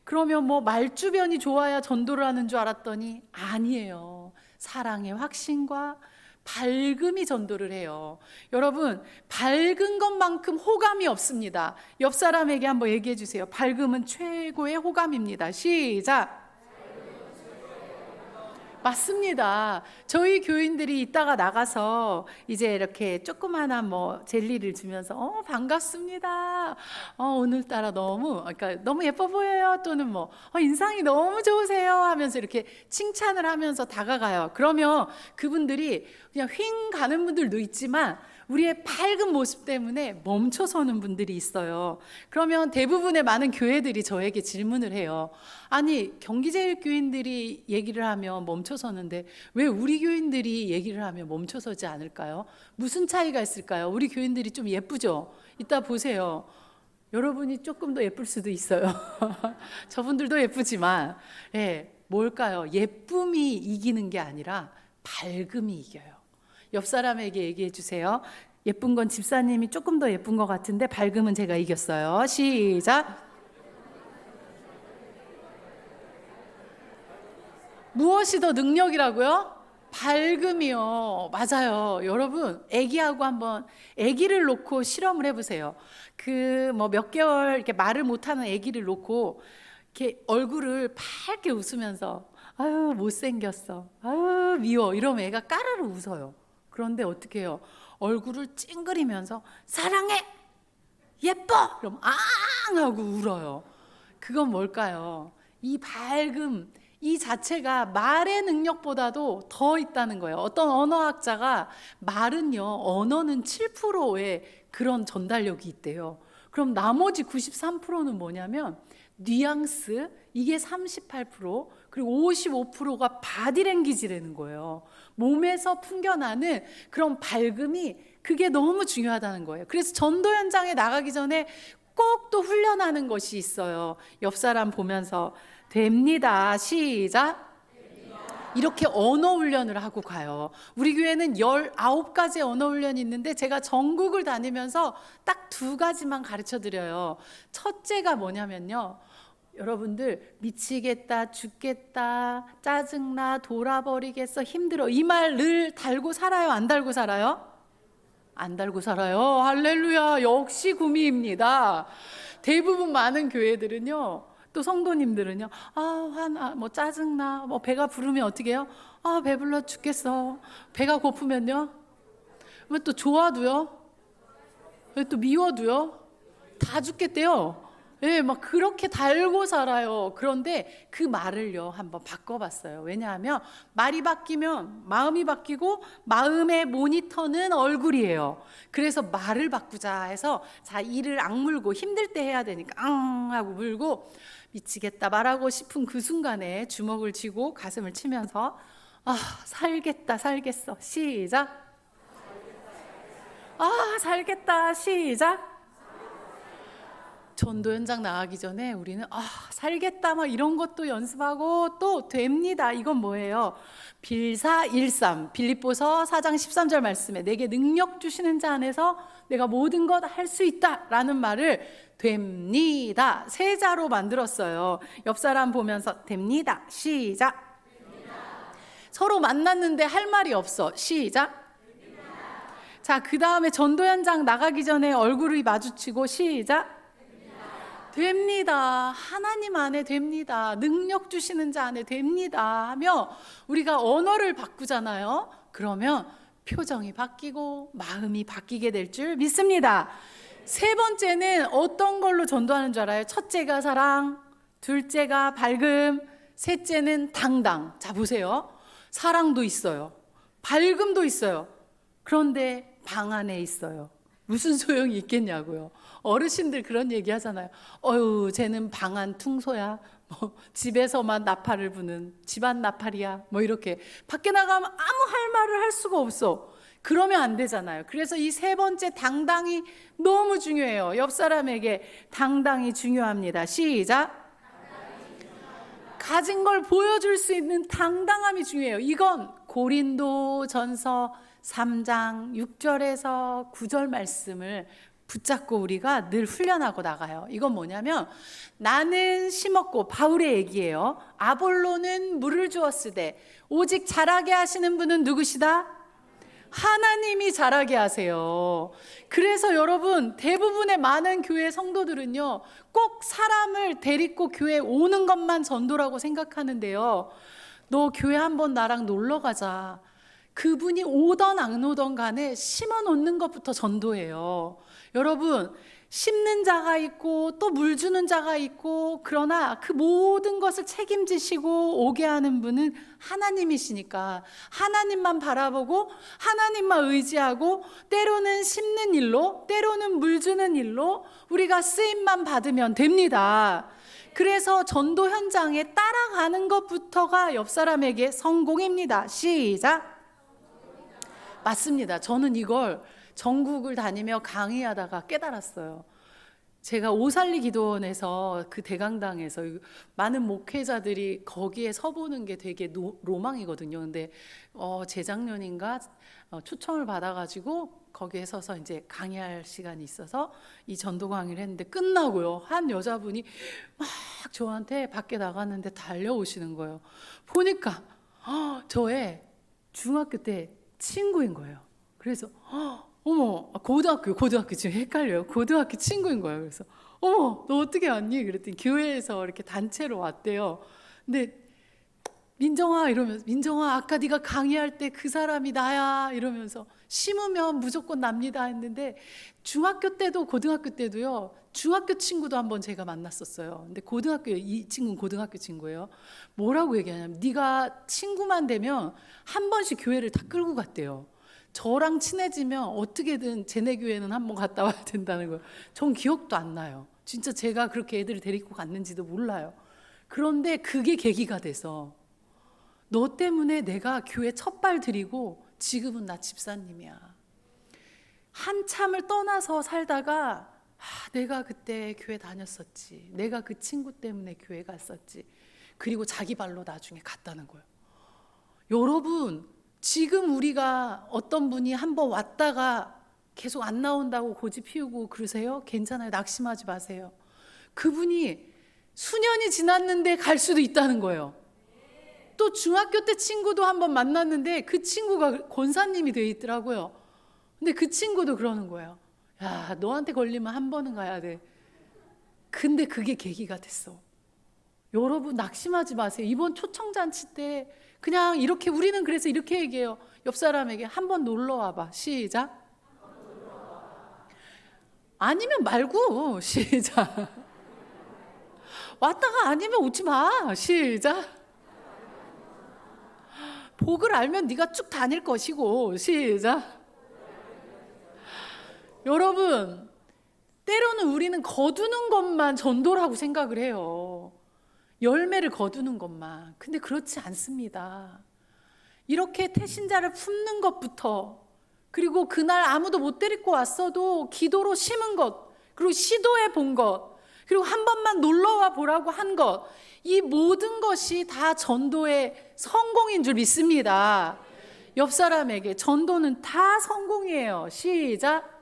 그러면 뭐 말주변이 좋아야 전도를 하는 줄 알았더니 아니에요. 사랑의 확신과 밝음이 전도를 해요. 여러분, 밝은 것만큼 호감이 없습니다. 옆 사람에게 한번 얘기해 주세요. 밝음은 최고의 호감입니다. 시작. 맞습니다. 저희 교인들이 이따가 나가서 이제 이렇게 조그마한 뭐 젤리를 주면서 반갑습니다. 오늘따라 너무 예뻐 보여요. 또는 인상이 너무 좋으세요 하면서 이렇게 칭찬을 하면서 다가가요. 그러면 그분들이 그냥 휙 가는 분들도 있지만 우리의 밝은 모습 때문에 멈춰서는 분들이 있어요. 그러면 대부분의 많은 교회들이 저에게 질문을 해요. 아니, 경기제일교인들이 얘기를 하면 멈춰서는데 왜 우리 교인들이 얘기를 하면 멈춰서지 않을까요? 무슨 차이가 있을까요? 우리 교인들이 좀 예쁘죠? 이따 보세요. 여러분이 조금 더 예쁠 수도 있어요. 저분들도 예쁘지만 뭘까요? 예쁨이 이기는 게 아니라 밝음이 이겨요. 옆 사람에게 얘기해 주세요. 예쁜 건 집사님이 조금 더 예쁜 것 같은데 밝음은 제가 이겼어요. 시작. 무엇이 더 능력이라고요? 밝음이요. 맞아요. 여러분, 아기하고 한번 아기를 놓고 실험을 해보세요. 몇 개월 이렇게 말을 못하는 아기를 놓고 이렇게 얼굴을 밝게 웃으면서 아유 못생겼어, 아유 미워, 이러면 애가 까르르 웃어요. 그런데 어떻게 해요? 얼굴을 찡그리면서 사랑해, 예뻐, 그럼 앙 하고 울어요. 그건 뭘까요? 이 밝음, 이 자체가 말의 능력보다도 더 있다는 거예요. 어떤 언어학자가 말은요, 언어는 7%의 그런 전달력이 있대요. 그럼 나머지 93%는 뭐냐면 뉘앙스, 이게 38%, 그리고 55%가 바디랭귀지라는 거예요. 몸에서 풍겨나는 그런 밝음이, 그게 너무 중요하다는 거예요. 그래서 전도 현장에 나가기 전에 꼭 또 훈련하는 것이 있어요. 옆 사람 보면서 됩니다. 시작. 이렇게 언어 훈련을 하고 가요. 우리 교회는 19가지 언어 훈련이 있는데 제가 전국을 다니면서 딱 2가지만 가르쳐 드려요. 첫째가 뭐냐면요, 여러분들 미치겠다, 죽겠다, 짜증나, 돌아버리겠어, 힘들어, 이 말 늘 달고 살아요? 안 달고 살아요? 안 달고 살아요. 할렐루야. 역시 구미입니다. 대부분 많은 교회들은요, 또 성도님들은요, 화나, 짜증나, 배가 부르면 어떻게 해요? 배불러 죽겠어. 배가 고프면요, 왜 또 좋아도요, 왜 또 미워도요, 다 죽겠대요. 막 그렇게 달고 살아요. 그런데 그 말을요 한번 바꿔봤어요. 왜냐하면 말이 바뀌면 마음이 바뀌고, 마음의 모니터는 얼굴이에요. 그래서 말을 바꾸자 해서, 자, 이를 악물고 힘들 때 해야 되니까 앙 하고 물고, 미치겠다 말하고 싶은 그 순간에 주먹을 쥐고 가슴을 치면서 살겠다, 살겠어. 시작. 살겠다. 시작. 전도 현장 나가기 전에 우리는 살겠다 이런 것도 연습하고, 또 됩니다. 이건 뭐예요? 빌사일삼, 빌립보서 4장 13절 말씀에 내게 능력 주시는 자 안에서 내가 모든 것 할 수 있다라는 말을 됩니다, 세자로 만들었어요. 옆 사람 보면서 됩니다. 시작. 서로 만났는데 할 말이 없어. 시작. 자, 그 다음에 전도 현장 나가기 전에 얼굴이 마주치고 시작. 됩니다. 하나님 안에 됩니다. 능력 주시는 자 안에 됩니다 하며 우리가 언어를 바꾸잖아요. 그러면 표정이 바뀌고 마음이 바뀌게 될 줄 믿습니다. 세 번째는 어떤 걸로 전도하는 줄 알아요? 첫째가 사랑, 둘째가 밝음, 셋째는 당당. 자, 보세요. 사랑도 있어요. 밝음도 있어요. 그런데 방 안에 있어요. 무슨 소용이 있겠냐고요. 어르신들 그런 얘기 하잖아요. 어휴, 쟤는 방안 퉁소야. 뭐 집에서만 나팔을 부는 집안 나팔이야. 뭐 이렇게 밖에 나가면 아무 할 말을 할 수가 없어. 그러면 안 되잖아요. 그래서 이 세 번째 당당이 너무 중요해요. 옆 사람에게 당당이 중요합니다. 시작. 가진 걸 보여줄 수 있는 당당함이 중요해요. 이건 고린도전서 3장 6절에서 9절 말씀을 붙잡고 우리가 늘 훈련하고 나가요. 이건 뭐냐면 나는 심었고, 바울의 얘기예요. 아볼로는 물을 주었으되 오직 자라게 하시는 분은 누구시다? 하나님이 자라게 하세요. 그래서 여러분, 대부분의 많은 교회 성도들은요, 꼭 사람을 데리고 교회에 오는 것만 전도라고 생각하는데요. 너 교회 한번 나랑 놀러 가자. 그분이 오던 안 오던 간에 심어 놓는 것부터 전도예요. 여러분, 심는 자가 있고 또 물 주는 자가 있고, 그러나 그 모든 것을 책임지시고 오게 하는 분은 하나님이시니까 하나님만 바라보고 하나님만 의지하고, 때로는 심는 일로 때로는 물 주는 일로 우리가 쓰임만 받으면 됩니다. 그래서 전도 현장에 따라가는 것부터가 옆 사람에게 성공입니다. 시작. 맞습니다. 저는 이걸 전국을 다니며 강의하다가 깨달았어요. 제가 오살리 기도원에서 그 대강당에서 많은 목회자들이 거기에 서보는 게 되게 로망이거든요. 근데 재작년인가 초청을 받아가지고 거기에 서서 이제 강의할 시간이 있어서 이 전도 강의를 했는데, 끝나고요, 한 여자분이 막 저한테 밖에 나갔는데 달려오시는 거예요. 보니까 저의 중학교 때 친구인 거예요. 그래서 어머, 고등학교 지금 헷갈려요. 고등학교 친구인 거예요. 그래서 어머, 너 어떻게 왔니? 그랬더니 교회에서 이렇게 단체로 왔대요. 근데 민정아 이러면서, 민정아 아까 네가 강의할 때 그 사람이 나야 이러면서, 심으면 무조건 납니다 했는데, 중학교 때도 고등학교 때도요, 중학교 친구도 한번 제가 만났었어요. 근데 이 친구는 고등학교 친구예요. 뭐라고 얘기하냐면, 네가 친구만 되면 한 번씩 교회를 다 끌고 갔대요. 저랑 친해지면 어떻게든 쟤네 교회는 한번 갔다 와야 된다는 거예요. 전 기억도 안 나요. 진짜 제가 그렇게 애들을 데리고 갔는지도 몰라요. 그런데 그게 계기가 돼서, 너 때문에 내가 교회 첫발 들이고 지금은 나 집사님이야. 한참을 떠나서 살다가 내가 그때 교회 다녔었지. 내가 그 친구 때문에 교회 갔었지. 그리고 자기 발로 나중에 갔다는 거예요. 여러분, 지금 우리가 어떤 분이 한번 왔다가 계속 안 나온다고 고집 피우고 그러세요? 괜찮아요. 낙심하지 마세요. 그분이 수년이 지났는데 갈 수도 있다는 거예요. 또 중학교 때 친구도 한번 만났는데 그 친구가 권사님이 돼 있더라고요. 근데 그 친구도 그러는 거예요. 야, 너한테 걸리면 한 번은 가야 돼. 근데 그게 계기가 됐어. 여러분, 낙심하지 마세요. 이번 초청잔치 때 그냥 이렇게, 우리는 그래서 이렇게 얘기해요. 옆 사람에게 한번 놀러 와봐. 시작. 아니면 말고. 시작. 왔다가 아니면 오지 마. 시작. 복을 알면 네가 쭉 다닐 것이고. 시작. 여러분, 때로는 우리는 거두는 것만 전도라고 생각을 해요. 열매를 거두는 것만. 근데 그렇지 않습니다. 이렇게 태신자를 품는 것부터, 그리고 그날 아무도 못 데리고 왔어도 기도로 심은 것, 그리고 시도해 본 것, 그리고 한 번만 놀러와 보라고 한 것, 이 모든 것이 다 전도의 성공인 줄 믿습니다. 옆 사람에게 전도는 다 성공이에요. 시작.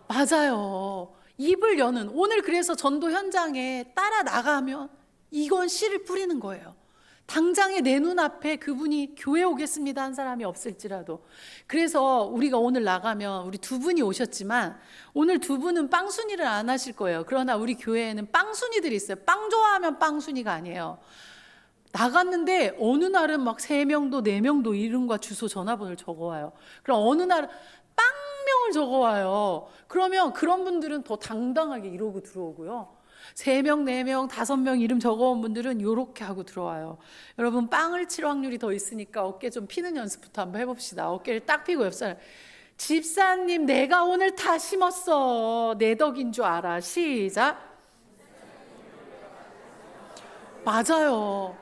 맞아요. 입을 여는, 오늘 그래서 전도 현장에 따라 나가면 이건 씨를 뿌리는 거예요. 당장에 내 눈앞에 그분이 교회 오겠습니다 한 사람이 없을지라도. 그래서 우리가 오늘 나가면 우리 두 분이 오셨지만 오늘 두 분은 빵순이를 안 하실 거예요. 그러나 우리 교회에는 빵순이들이 있어요. 빵 좋아하면 빵순이가 아니에요. 나갔는데 어느 날은 막 3명도 4명도 이름과 주소 전화번호를 적어와요. 그럼 어느 날은 빵명을 적어와요. 그러면 그런 분들은 더 당당하게 이러고 들어오고요. 3명, 4명, 5명 이름 적어온 분들은 이렇게 하고 들어와요. 여러분 빵을 칠 확률이 더 있으니까 어깨 좀 피는 연습부터 한번 해봅시다. 어깨를 딱 피고 옆사람, 집사님 내가 오늘 다 심었어. 내 덕인 줄 알아. 시작. 맞아요.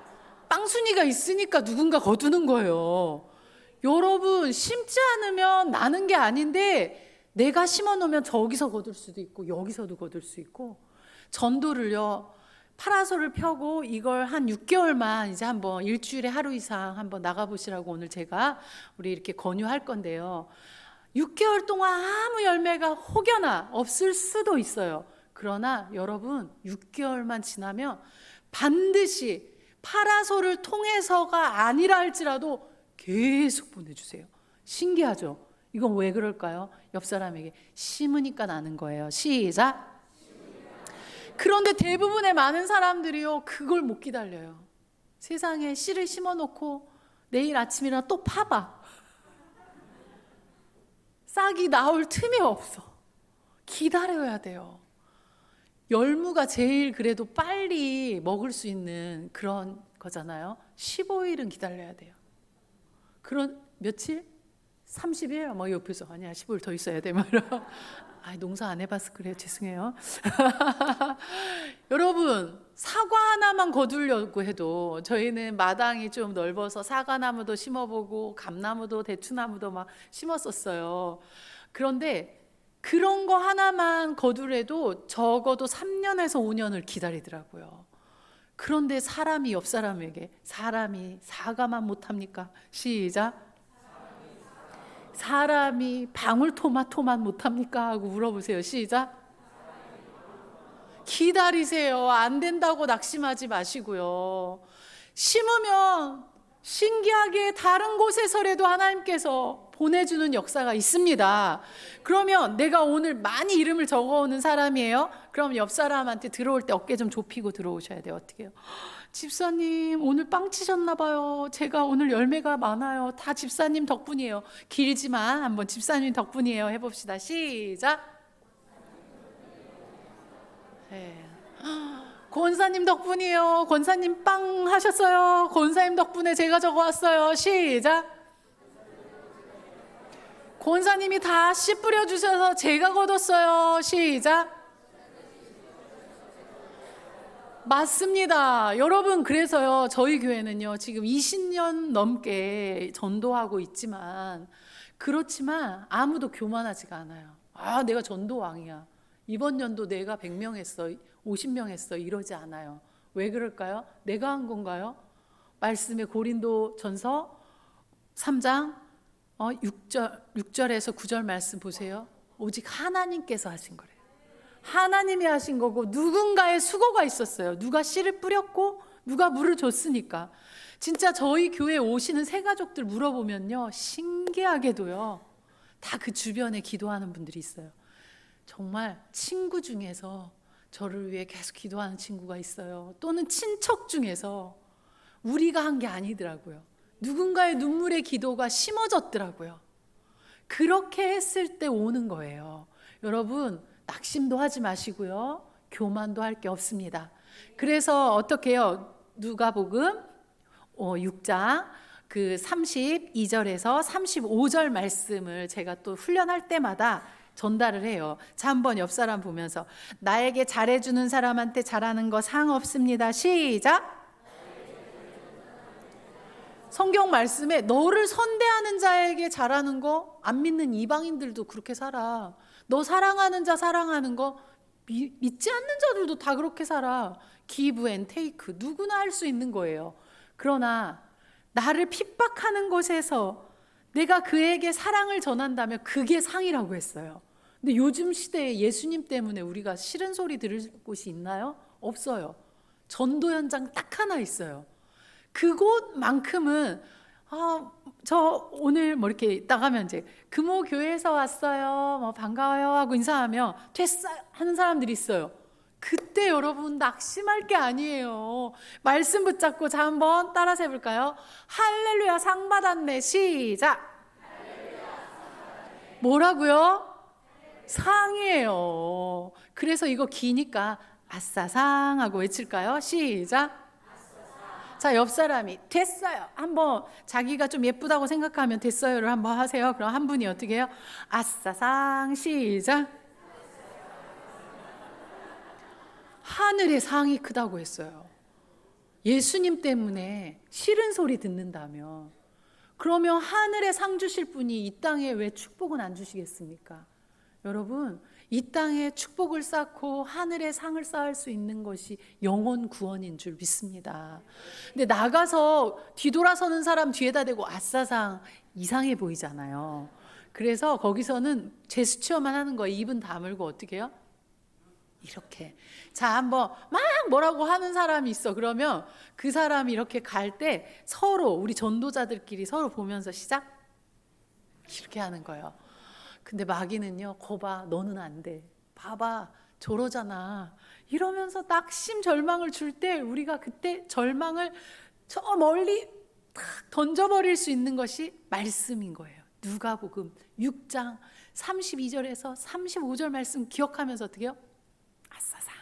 빵순이가 있으니까 누군가 거두는 거예요. 여러분 심지 않으면 나는 게 아닌데 내가 심어놓으면 저기서 거둘 수도 있고 여기서도 거둘 수 있고. 전도를요, 파라솔을 펴고 이걸 한 6개월만 이제 한번 일주일에 하루 이상 한번 나가보시라고 오늘 제가 우리 이렇게 권유할 건데요. 6개월 동안 아무 열매가 혹여나 없을 수도 있어요. 그러나 여러분 6개월만 지나면 반드시 파라솔을 통해서가 아니라 할지라도 계속 보내주세요. 신기하죠? 이건 왜 그럴까요? 옆 사람에게 심으니까 나는 거예요. 시작. 그런데 대부분의 많은 사람들이요, 그걸 못 기다려요. 세상에 씨를 심어놓고 내일 아침이나 또 파봐. 싹이 나올 틈이 없어. 기다려야 돼요. 열무가 제일 그래도 빨리 먹을 수 있는 그런 거잖아요. 15일은 기다려야 돼요. 그런 며칠? 30일? 뭐 옆에서 아니야 15일 더 있어야 돼. 농사 안 해봐서 그래요. 죄송해요. 여러분 사과 하나만 거두려고 해도 저희는 마당이 좀 넓어서 사과나무도 심어보고 감나무도 대추나무도 막 심었었어요. 그런데 그런 거 하나만 거두래도 적어도 3년에서 5년을 기다리더라고요. 그런데 사람이 옆 사람에게 사람이 사과만 못합니까? 시작. 사람이 방울토마토만 못합니까? 하고 물어보세요. 시작. 기다리세요. 안 된다고 낙심하지 마시고요. 심으면 신기하게 다른 곳에서라도 하나님께서 보내주는 역사가 있습니다. 그러면 내가 오늘 많이 이름을 적어오는 사람이에요. 그럼 옆 사람한테 들어올 때 어깨 좀 좁히고 들어오셔야 돼요. 어떻게 해요? 집사님 오늘 빵 치셨나 봐요. 제가 오늘 열매가 많아요. 다 집사님 덕분이에요. 길지만 한번 집사님 덕분이에요 해봅시다. 시작. 네. 권사님 덕분이에요. 권사님 빵 하셨어요. 권사님 덕분에 제가 적어왔어요. 시작. 권사님이 다 씨 뿌려주셔서 제가 거뒀어요. 시작. 맞습니다. 여러분 그래서요 저희 교회는요 지금 20년 넘게 전도하고 있지만 그렇지만 아무도 교만하지가 않아요. 내가 전도왕이야. 이번 연도 내가 100명 했어 50명 했어 이러지 않아요. 왜 그럴까요? 내가 한 건가요? 말씀에 고린도 전서 3장 6절에서 9절 말씀 보세요. 오직 하나님께서 하신 거래요. 하나님이 하신 거고 누군가의 수고가 있었어요. 누가 씨를 뿌렸고 누가 물을 줬으니까. 진짜 저희 교회에 오시는 새가족들 물어보면요 신기하게도요 다 그 주변에 기도하는 분들이 있어요. 정말 친구 중에서 저를 위해 계속 기도하는 친구가 있어요. 또는 친척 중에서 우리가 한 게 아니더라고요. 누군가의 눈물의 기도가 심어졌더라고요. 그렇게 했을 때 오는 거예요. 여러분 낙심도 하지 마시고요. 교만도 할 게 없습니다. 그래서 어떻게 해요? 누가복음 6장 그 32절에서 35절 말씀을 제가 또 훈련할 때마다 전달을 해요. 자, 한번 옆 사람 보면서 나에게 잘해주는 사람한테 잘하는 거 상없습니다. 시작. 성경 말씀에 너를 선대하는 자에게 잘하는 거 안 믿는 이방인들도 그렇게 살아. 너 사랑하는 자 사랑하는 거 믿지 않는 자들도 다 그렇게 살아. give and take 누구나 할 수 있는 거예요. 그러나 나를 핍박하는 곳에서 내가 그에게 사랑을 전한다면 그게 상이라고 했어요. 근데 요즘 시대에 예수님 때문에 우리가 싫은 소리 들을 곳이 있나요? 없어요. 전도 현장 딱 하나 있어요. 그곳만큼은 저 오늘 뭐 이렇게 나가면 이제 금호 교회에서 왔어요. 뭐 반가워요 하고 인사하면 됐어요 하는 사람들이 있어요. 그때 여러분 낙심할 게 아니에요. 말씀 붙잡고 자 한번 따라서 해볼까요? 할렐루야 상 받았네. 시작. 뭐라고요? 상이에요. 그래서 이거 기니까 아싸상 하고 외칠까요? 시작. 자, 옆 사람이 됐어요. 한번 자기가 좀 예쁘다고 생각하면 됐어요를 한번 하세요. 그럼 한 분이 어떻게 해요? 아싸상. 시작. 하늘의 상이 크다고 했어요. 예수님 때문에 싫은 소리 듣는다면, 그러면 하늘에 상 주실 분이 이 땅에 왜 축복은 안 주시겠습니까? 여러분, 이 땅에 축복을 쌓고 하늘에 상을 쌓을 수 있는 것이 영혼 구원인 줄 믿습니다. 근데 나가서 뒤돌아서는 사람 뒤에다 대고 아싸상 이상해 보이잖아요. 그래서 거기서는 제스처만 하는 거예요. 입은 다물고 어떻게 해요? 이렇게. 자, 한번 막 뭐라고 하는 사람이 있어. 그러면 그 사람이 이렇게 갈 때 서로 우리 전도자들끼리 서로 보면서 시작. 이렇게 하는 거예요. 근데 마귀는요, 거봐, 너는 안 돼. 봐봐, 저러잖아. 이러면서 낙심, 절망을 줄 때 우리가 그때 절망을 저 멀리 탁 던져버릴 수 있는 것이 말씀인 거예요. 누가복음 6장 32절에서 35절 말씀 기억하면서 어떻게 해요? 아싸상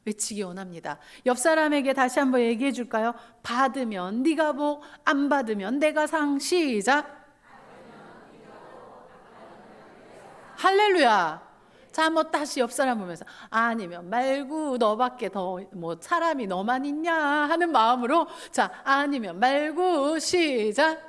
외치기 원합니다. 옆 사람에게 다시 한번 얘기해 줄까요? 받으면 네가 복, 안 받으면 내가 상. 시작. 할렐루야. 자, 한번 다시 옆 사람 보면서 아니면 말고 너밖에 더 뭐 사람이 너만 있냐 하는 마음으로, 자, 아니면 말고. 시작.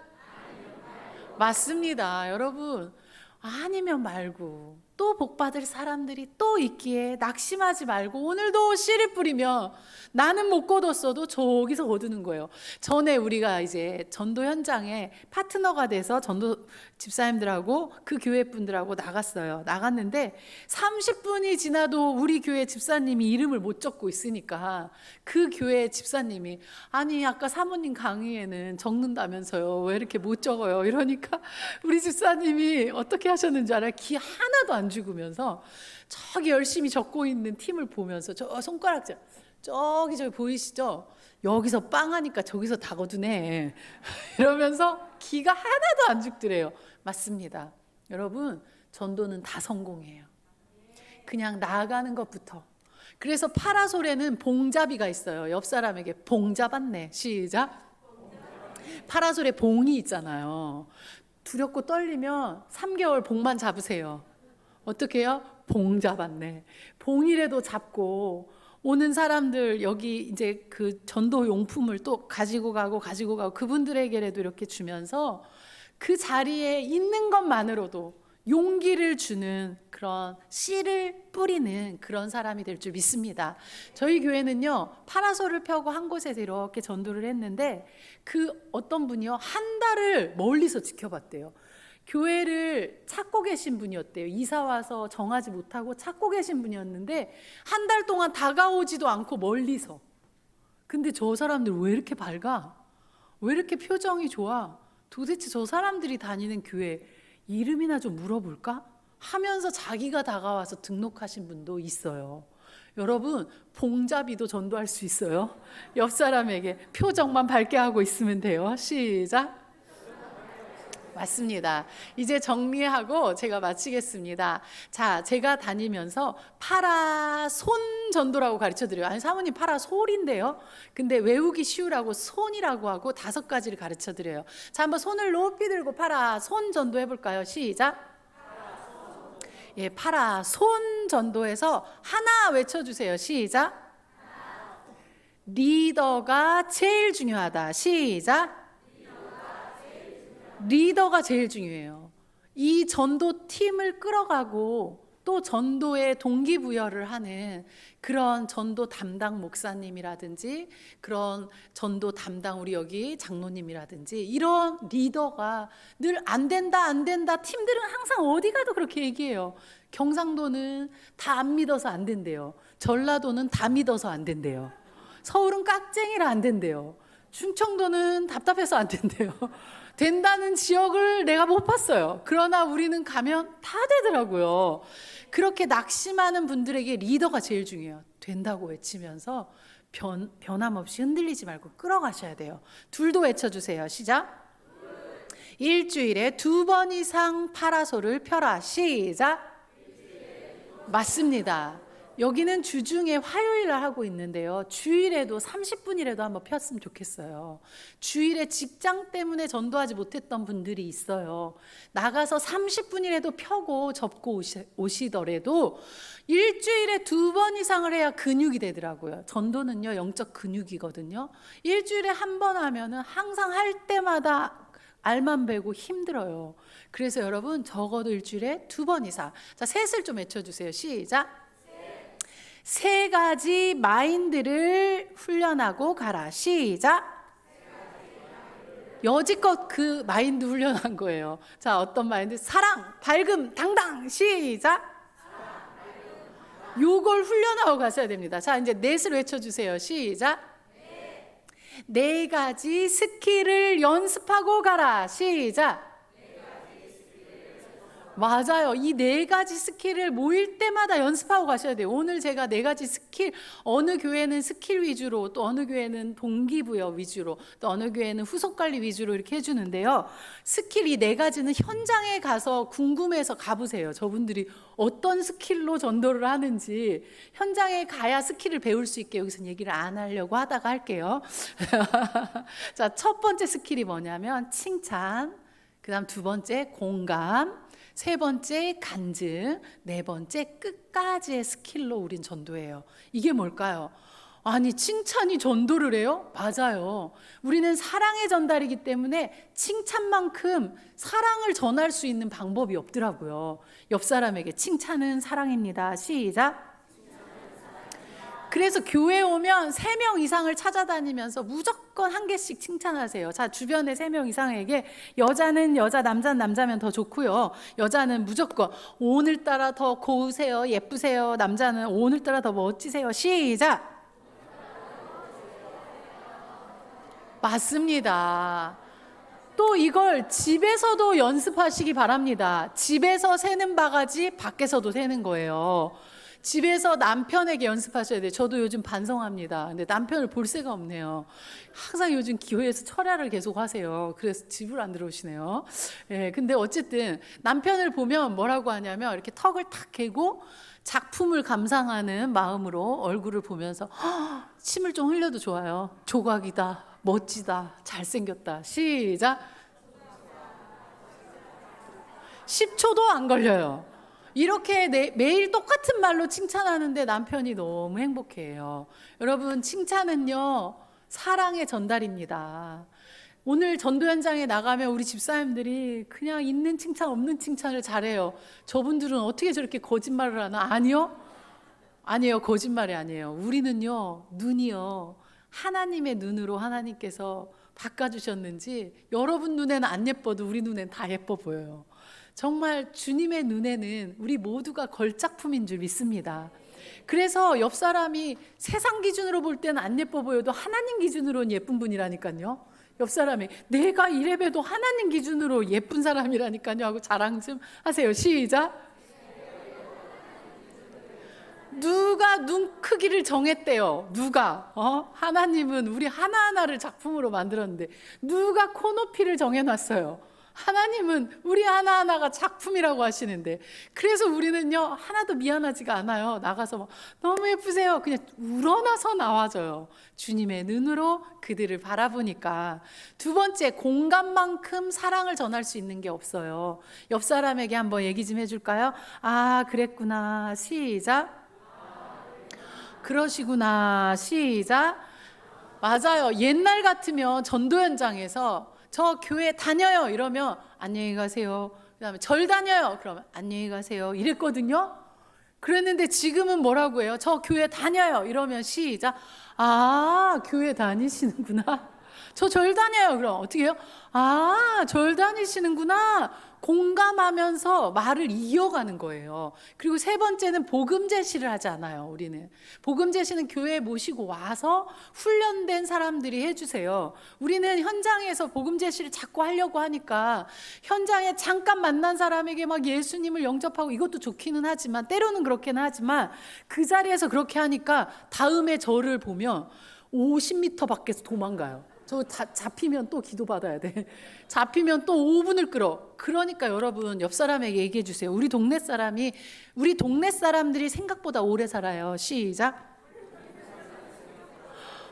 맞습니다. 여러분, 아니면 말고 또 복받을 사람들이 또 있기에 낙심하지 말고 오늘도 씨를 뿌리면 나는 못 거뒀어도 저기서 거두는 거예요. 전에 우리가 이제 전도 현장에 파트너가 돼서 전도 집사님들하고 그 교회 분들하고 나갔어요. 나갔는데 30분이 지나도 우리 교회 집사님이 이름을 못 적고 있으니까 그 교회 집사님이 아니 아까 사모님 강의에는 적는다면서요. 왜 이렇게 못 적어요? 이러니까 우리 집사님이 어떻게 하셨는지 알아요? 기 하나도 안 죽으면서 저기 열심히 적고 있는 팀을 보면서 저 손가락질 저기 보이시죠? 여기서 빵 하니까 저기서 다 거두네 이러면서 기가 하나도 안 죽더래요. 맞습니다. 여러분, 전도는 다 성공해요. 그냥 나아가는 것부터. 그래서 파라솔에는 봉잡이가 있어요. 옆 사람에게 봉 잡았네. 시작. 파라솔에 봉이 있잖아요. 두렵고 떨리면 3개월 봉만 잡으세요. 어떻게 해요? 봉 잡았네. 봉이라도 잡고 오는 사람들 여기 이제 그 전도 용품을 또 가지고 가고 그분들에게라도 이렇게 주면서 그 자리에 있는 것만으로도 용기를 주는 그런 씨를 뿌리는 그런 사람이 될 줄 믿습니다. 저희 교회는요, 파라솔을 펴고 한 곳에서 이렇게 전도를 했는데 그 어떤 분이요, 한 달을 멀리서 지켜봤대요. 교회를 찾고 계신 분이었대요. 이사 와서 정하지 못하고 찾고 계신 분이었는데 한 달 동안 다가오지도 않고 멀리서. 근데 저 사람들 왜 이렇게 밝아? 왜 이렇게 표정이 좋아? 도대체 저 사람들이 다니는 교회 이름이나 좀 물어볼까? 하면서 자기가 다가와서 등록하신 분도 있어요. 여러분, 봉잡이도 전도할 수 있어요. 옆 사람에게 표정만 밝게 하고 있으면 돼요. 시작. 맞습니다. 이제 정리하고 제가 마치겠습니다. 자, 제가 다니면서 파라손 전도라고 가르쳐드려요. 아니, 사모님 파라솔인데요. 근데 외우기 쉬우라고 손이라고 하고 5가지를 가르쳐드려요. 자, 한번 손을 높이 들고 파라손 전도 해볼까요? 시작. 예, 파라손 전도에서 하나 외쳐주세요. 시작. 리더가 제일 중요하다. 시작. 리더가 제일 중요해요. 이 전도 팀을 끌어가고 또 전도에 동기부여를 하는 그런 전도 담당 목사님이라든지 그런 전도 담당 우리 여기 장로님이라든지 이런 리더가 늘 안 된다 팀들은 항상 어디 가도 그렇게 얘기해요. 경상도는 다 안 믿어서 안 된대요. 전라도는 다 믿어서 안 된대요. 서울은 깍쟁이라 안 된대요. 충청도는 답답해서 안 된대요. 된다는 지역을 내가 못 봤어요. 그러나 우리는 가면 다 되더라고요. 그렇게 낙심하는 분들에게 리더가 제일 중요해요. 된다고 외치면서 변함없이 흔들리지 말고 끌어가셔야 돼요. 둘도 외쳐주세요. 시작. 일주일에 2번 이상 파라솔을 펴라. 시작. 맞습니다. 여기는 주중에 화요일을 하고 있는데요. 주일에도 30분이라도 한번 폈으면 좋겠어요. 주일에 직장 때문에 전도하지 못했던 분들이 있어요. 나가서 30분이라도 펴고 접고 오시더라도 일주일에 2번 이상을 해야 근육이 되더라고요. 전도는요, 영적 근육이거든요. 일주일에 한 번 하면은 항상 할 때마다 알만 배고 힘들어요. 그래서 여러분 적어도 일주일에 2번 이상. 자, 셋을 좀 외쳐주세요. 시작. 세 가지 마인드를 훈련하고 가라. 시작. 여지껏 그 마인드 훈련한 거예요. 자, 어떤 마인드? 사랑, 밝음, 당당. 시작. 요걸 훈련하고 가셔야 됩니다. 자, 이제 넷을 외쳐주세요. 시작. 네 가지 스킬을 연습하고 가라. 시작. 맞아요. 이 네 가지 스킬을 모일 때마다 연습하고 가셔야 돼요. 오늘 제가 네 가지 스킬, 어느 교회는 스킬 위주로, 또 어느 교회는 동기부여 위주로, 또 어느 교회는 후속관리 위주로 이렇게 해주는데요. 스킬 이 네 가지는 현장에 가서 궁금해서 가보세요. 저분들이 어떤 스킬로 전도를 하는지 현장에 가야 스킬을 배울 수 있게 여기서 얘기를 안 하려고 하다가 할게요. 자, 첫 번째 스킬이 뭐냐면 칭찬, 그 다음 두 번째 공감, 세 번째 간증, 네 번째 끝까지의 스킬로 우린 전도해요. 이게 뭘까요? 아니, 칭찬이 전도를 해요? 맞아요. 우리는 사랑의 전달이기 때문에 칭찬만큼 사랑을 전할 수 있는 방법이 없더라고요. 옆 사람에게 칭찬은 사랑입니다. 시작. 그래서 교회 오면 3명 이상을 찾아다니면서 무조건 한 개씩 칭찬하세요. 자, 주변에 3명 이상에게 여자는 여자, 남자는 남자면 더 좋고요. 여자는 무조건 오늘따라 더 고우세요, 예쁘세요. 남자는 오늘따라 더 멋지세요. 시작. 맞습니다. 또 이걸 집에서도 연습하시기 바랍니다. 집에서 세는 바가지 밖에서도 세는 거예요. 집에서 남편에게 연습하셔야 돼요. 저도 요즘 반성합니다. 근데 남편을 볼 새가 없네요. 항상 요즘 교회에서 철야를 계속 하세요. 그래서 집을 안 들어오시네요. 예, 근데 어쨌든 남편을 보면 뭐라고 하냐면 이렇게 턱을 탁 개고 작품을 감상하는 마음으로 얼굴을 보면서 침을 좀 흘려도 좋아요. 조각이다, 멋지다, 잘생겼다. 시작. 10초도 안 걸려요. 이렇게 매일 똑같은 말로 칭찬하는데 남편이 너무 행복해해요. 여러분, 칭찬은요 사랑의 전달입니다. 오늘 전도 현장에 나가면 우리 집사님들이 그냥 있는 칭찬 없는 칭찬을 잘해요. 저분들은 어떻게 저렇게 거짓말을 하나? 아니에요. 거짓말이 아니에요. 우리는요 눈이요 하나님의 눈으로 하나님께서 바꿔주셨는지 여러분 눈에는 안 예뻐도 우리 눈엔 다 예뻐 보여요. 정말 주님의 눈에는 우리 모두가 걸작품인 줄 믿습니다. 그래서 옆 사람이 세상 기준으로 볼 때는 안 예뻐 보여도 하나님 기준으로는 예쁜 분이라니까요. 옆 사람이 내가 이래봬도 하나님 기준으로 예쁜 사람이라니까요 하고 자랑 좀 하세요. 시작. 누가 눈 크기를 정했대요? 누가? 하나님은 우리 하나하나를 작품으로 만들었는데 누가 코 높이를 정해놨어요? 하나님은 우리 하나하나가 작품이라고 하시는데, 그래서 우리는요 하나도 미안하지가 않아요. 나가서 막 너무 예쁘세요 그냥 우러나서 나와줘요. 주님의 눈으로 그들을 바라보니까. 두 번째, 공감만큼 사랑을 전할 수 있는 게 없어요. 옆 사람에게 한번 얘기 좀 해줄까요? 아, 그랬구나. 시작. 그러시구나. 시작. 맞아요. 옛날 같으면 전도 현장에서 저 교회 다녀요 이러면 안녕히 가세요. 그다음에 절 다녀요 그러면 안녕히 가세요 이랬거든요. 그랬는데 지금은 뭐라고 해요? 저 교회 다녀요 이러면 시작. 아, 교회 다니시는구나. 저 절 다녀요. 그럼 어떻게 해요? 아, 절 다니시는구나. 공감하면서 말을 이어가는 거예요. 그리고 세 번째는 복음 제시를 하지 않아요. 우리는 복음 제시는 교회에 모시고 와서 훈련된 사람들이 해주세요. 우리는 현장에서 복음 제시를 자꾸 하려고 하니까 현장에 잠깐 만난 사람에게 막 예수님을 영접하고 이것도 좋기는 하지만, 때로는 그렇게는 하지만, 그 자리에서 그렇게 하니까 다음에 저를 보면 50m 밖에서 도망가요. 저 잡히면 또 기도받아야 돼. 잡히면 또 5분을 끌어. 그러니까 여러분, 옆 사람에게 얘기해 주세요. 우리 동네 사람들이 생각보다 오래 살아요. 시작.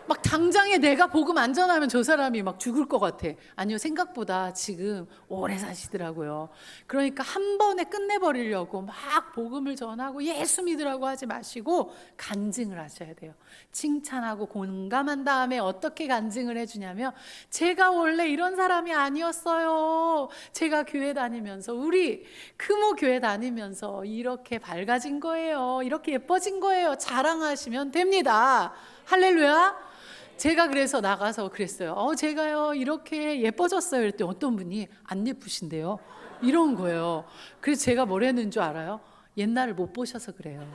막 당장에 내가 복음 안 전하면 저 사람이 막 죽을 것 같아. 아니요, 생각보다 지금 오래 사시더라고요. 그러니까 한 번에 끝내버리려고 막 복음을 전하고 예수 믿으라고 하지 마시고 간증을 하셔야 돼요. 칭찬하고 공감한 다음에 어떻게 간증을 해주냐면, 제가 원래 이런 사람이 아니었어요. 제가 교회 다니면서, 우리 금호 교회 다니면서 이렇게 밝아진 거예요. 이렇게 예뻐진 거예요. 자랑하시면 됩니다. 할렐루야. 제가 그래서 나가서 그랬어요. 제가요 이렇게 예뻐졌어요. 그랬더니 어떤 분이 안 예쁘신데요, 이런 거예요. 그래서 제가 뭘 했는 줄 알아요? 옛날을 못 보셔서 그래요.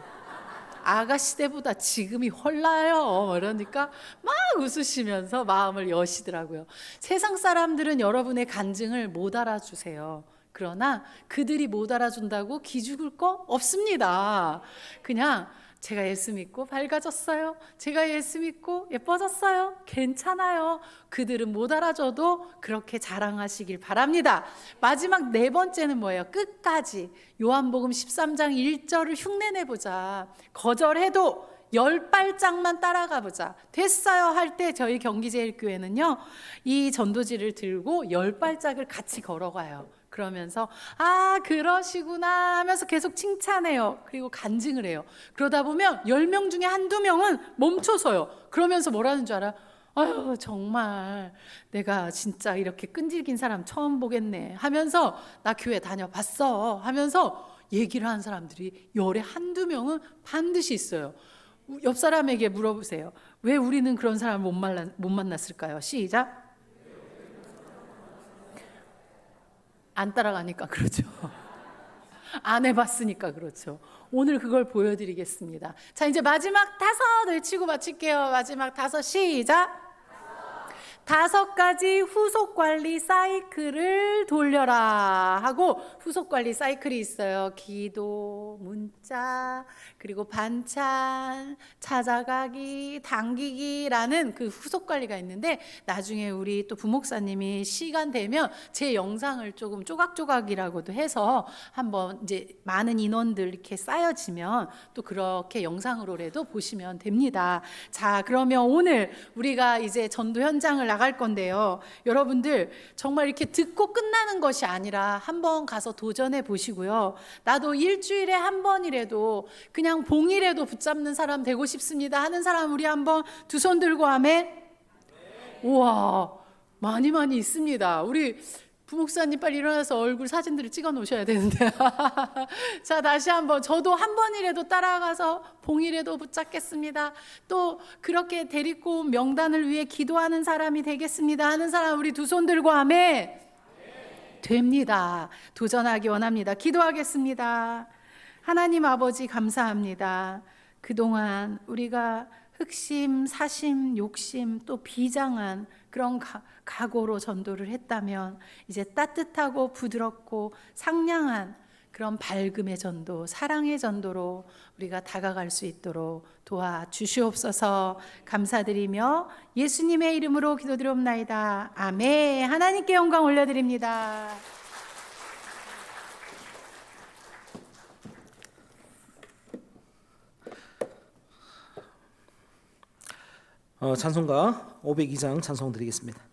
아가씨 때보다 지금이 헐나요. 그러니까 막 웃으시면서 마음을 여시더라고요. 세상 사람들은 여러분의 간증을 못 알아주세요. 그러나 그들이 못 알아준다고 기죽을 거 없습니다. 그냥 제가 예수 믿고 밝아졌어요. 제가 예수 믿고 예뻐졌어요. 괜찮아요. 그들은 못 알아줘도 그렇게 자랑하시길 바랍니다. 마지막 네 번째는 뭐예요? 끝까지 요한복음 13장 1절을 흉내내보자. 거절해도 10발짝만 따라가 보자. 됐어요 할 때 저희 경기제일교회는요, 이 전도지를 들고 10발짝을 같이 걸어가요. 그러면서 아 그러시구나 하면서 계속 칭찬해요. 그리고 간증을 해요. 그러다 보면 10명 중에 한두 명은 멈춰서요. 그러면서 뭐라는 줄 알아? 아유 정말 내가 진짜 이렇게 끈질긴 사람 처음 보겠네 하면서, 나 교회 다녀봤어 하면서 얘기를 하는 사람들이 열에 한두 명은 반드시 있어요. 옆 사람에게 물어보세요. 왜 우리는 그런 사람을 못 만났을까요? 시작. 안 따라가니까 그렇죠. 안 해봤으니까 그렇죠. 오늘 그걸 보여드리겠습니다. 자, 이제 마지막 5 외치고 마칠게요. 마지막 5 시작. 5가지 후속 관리 사이클을 돌려라 하고, 후속 관리 사이클이 있어요. 기도, 문자, 그리고 반찬, 찾아가기, 당기기라는 그 후속 관리가 있는데, 나중에 우리 또 부목사님이 시간 되면 제 영상을 조금 조각조각이라고도 해서 한번 이제 많은 인원들 이렇게 쌓여지면 또 그렇게 영상으로라도 보시면 됩니다. 자, 그러면 오늘 우리가 이제 전도 현장을 나갈 건데요, 여러분들 정말 이렇게 듣고 끝나는 것이 아니라 한번 가서 도전해 보시고요. 나도 일주일에 한 번이라도 그냥 봉이라도 붙잡는 사람 되고 싶습니다 하는 사람 우리 한번 두 손 들고 아멘. 우와, 많이 있습니다. 우리 부목사님 빨리 일어나서 얼굴 사진들을 찍어 놓으셔야 되는데. 자, 다시 한번 저도 한 번이라도 따라가서 봉이라도 붙잡겠습니다. 또 그렇게 데리고 온 명단을 위해 기도하는 사람이 되겠습니다 하는 사람 우리 두 손 들고 아멘. 됩니다. 도전하기 원합니다. 기도하겠습니다. 하나님 아버지 감사합니다. 그동안 우리가 흑심, 사심, 욕심, 또 비장한 그런 각오로 전도를 했다면, 이제 따뜻하고 부드럽고 상냥한 그런 밝음의 전도, 사랑의 전도로 우리가 다가갈 수 있도록 도와주시옵소서. 감사드리며 예수님의 이름으로 기도드리옵나이다. 아멘. 하나님께 영광 올려드립니다. 찬송가 502장 찬송 드리겠습니다.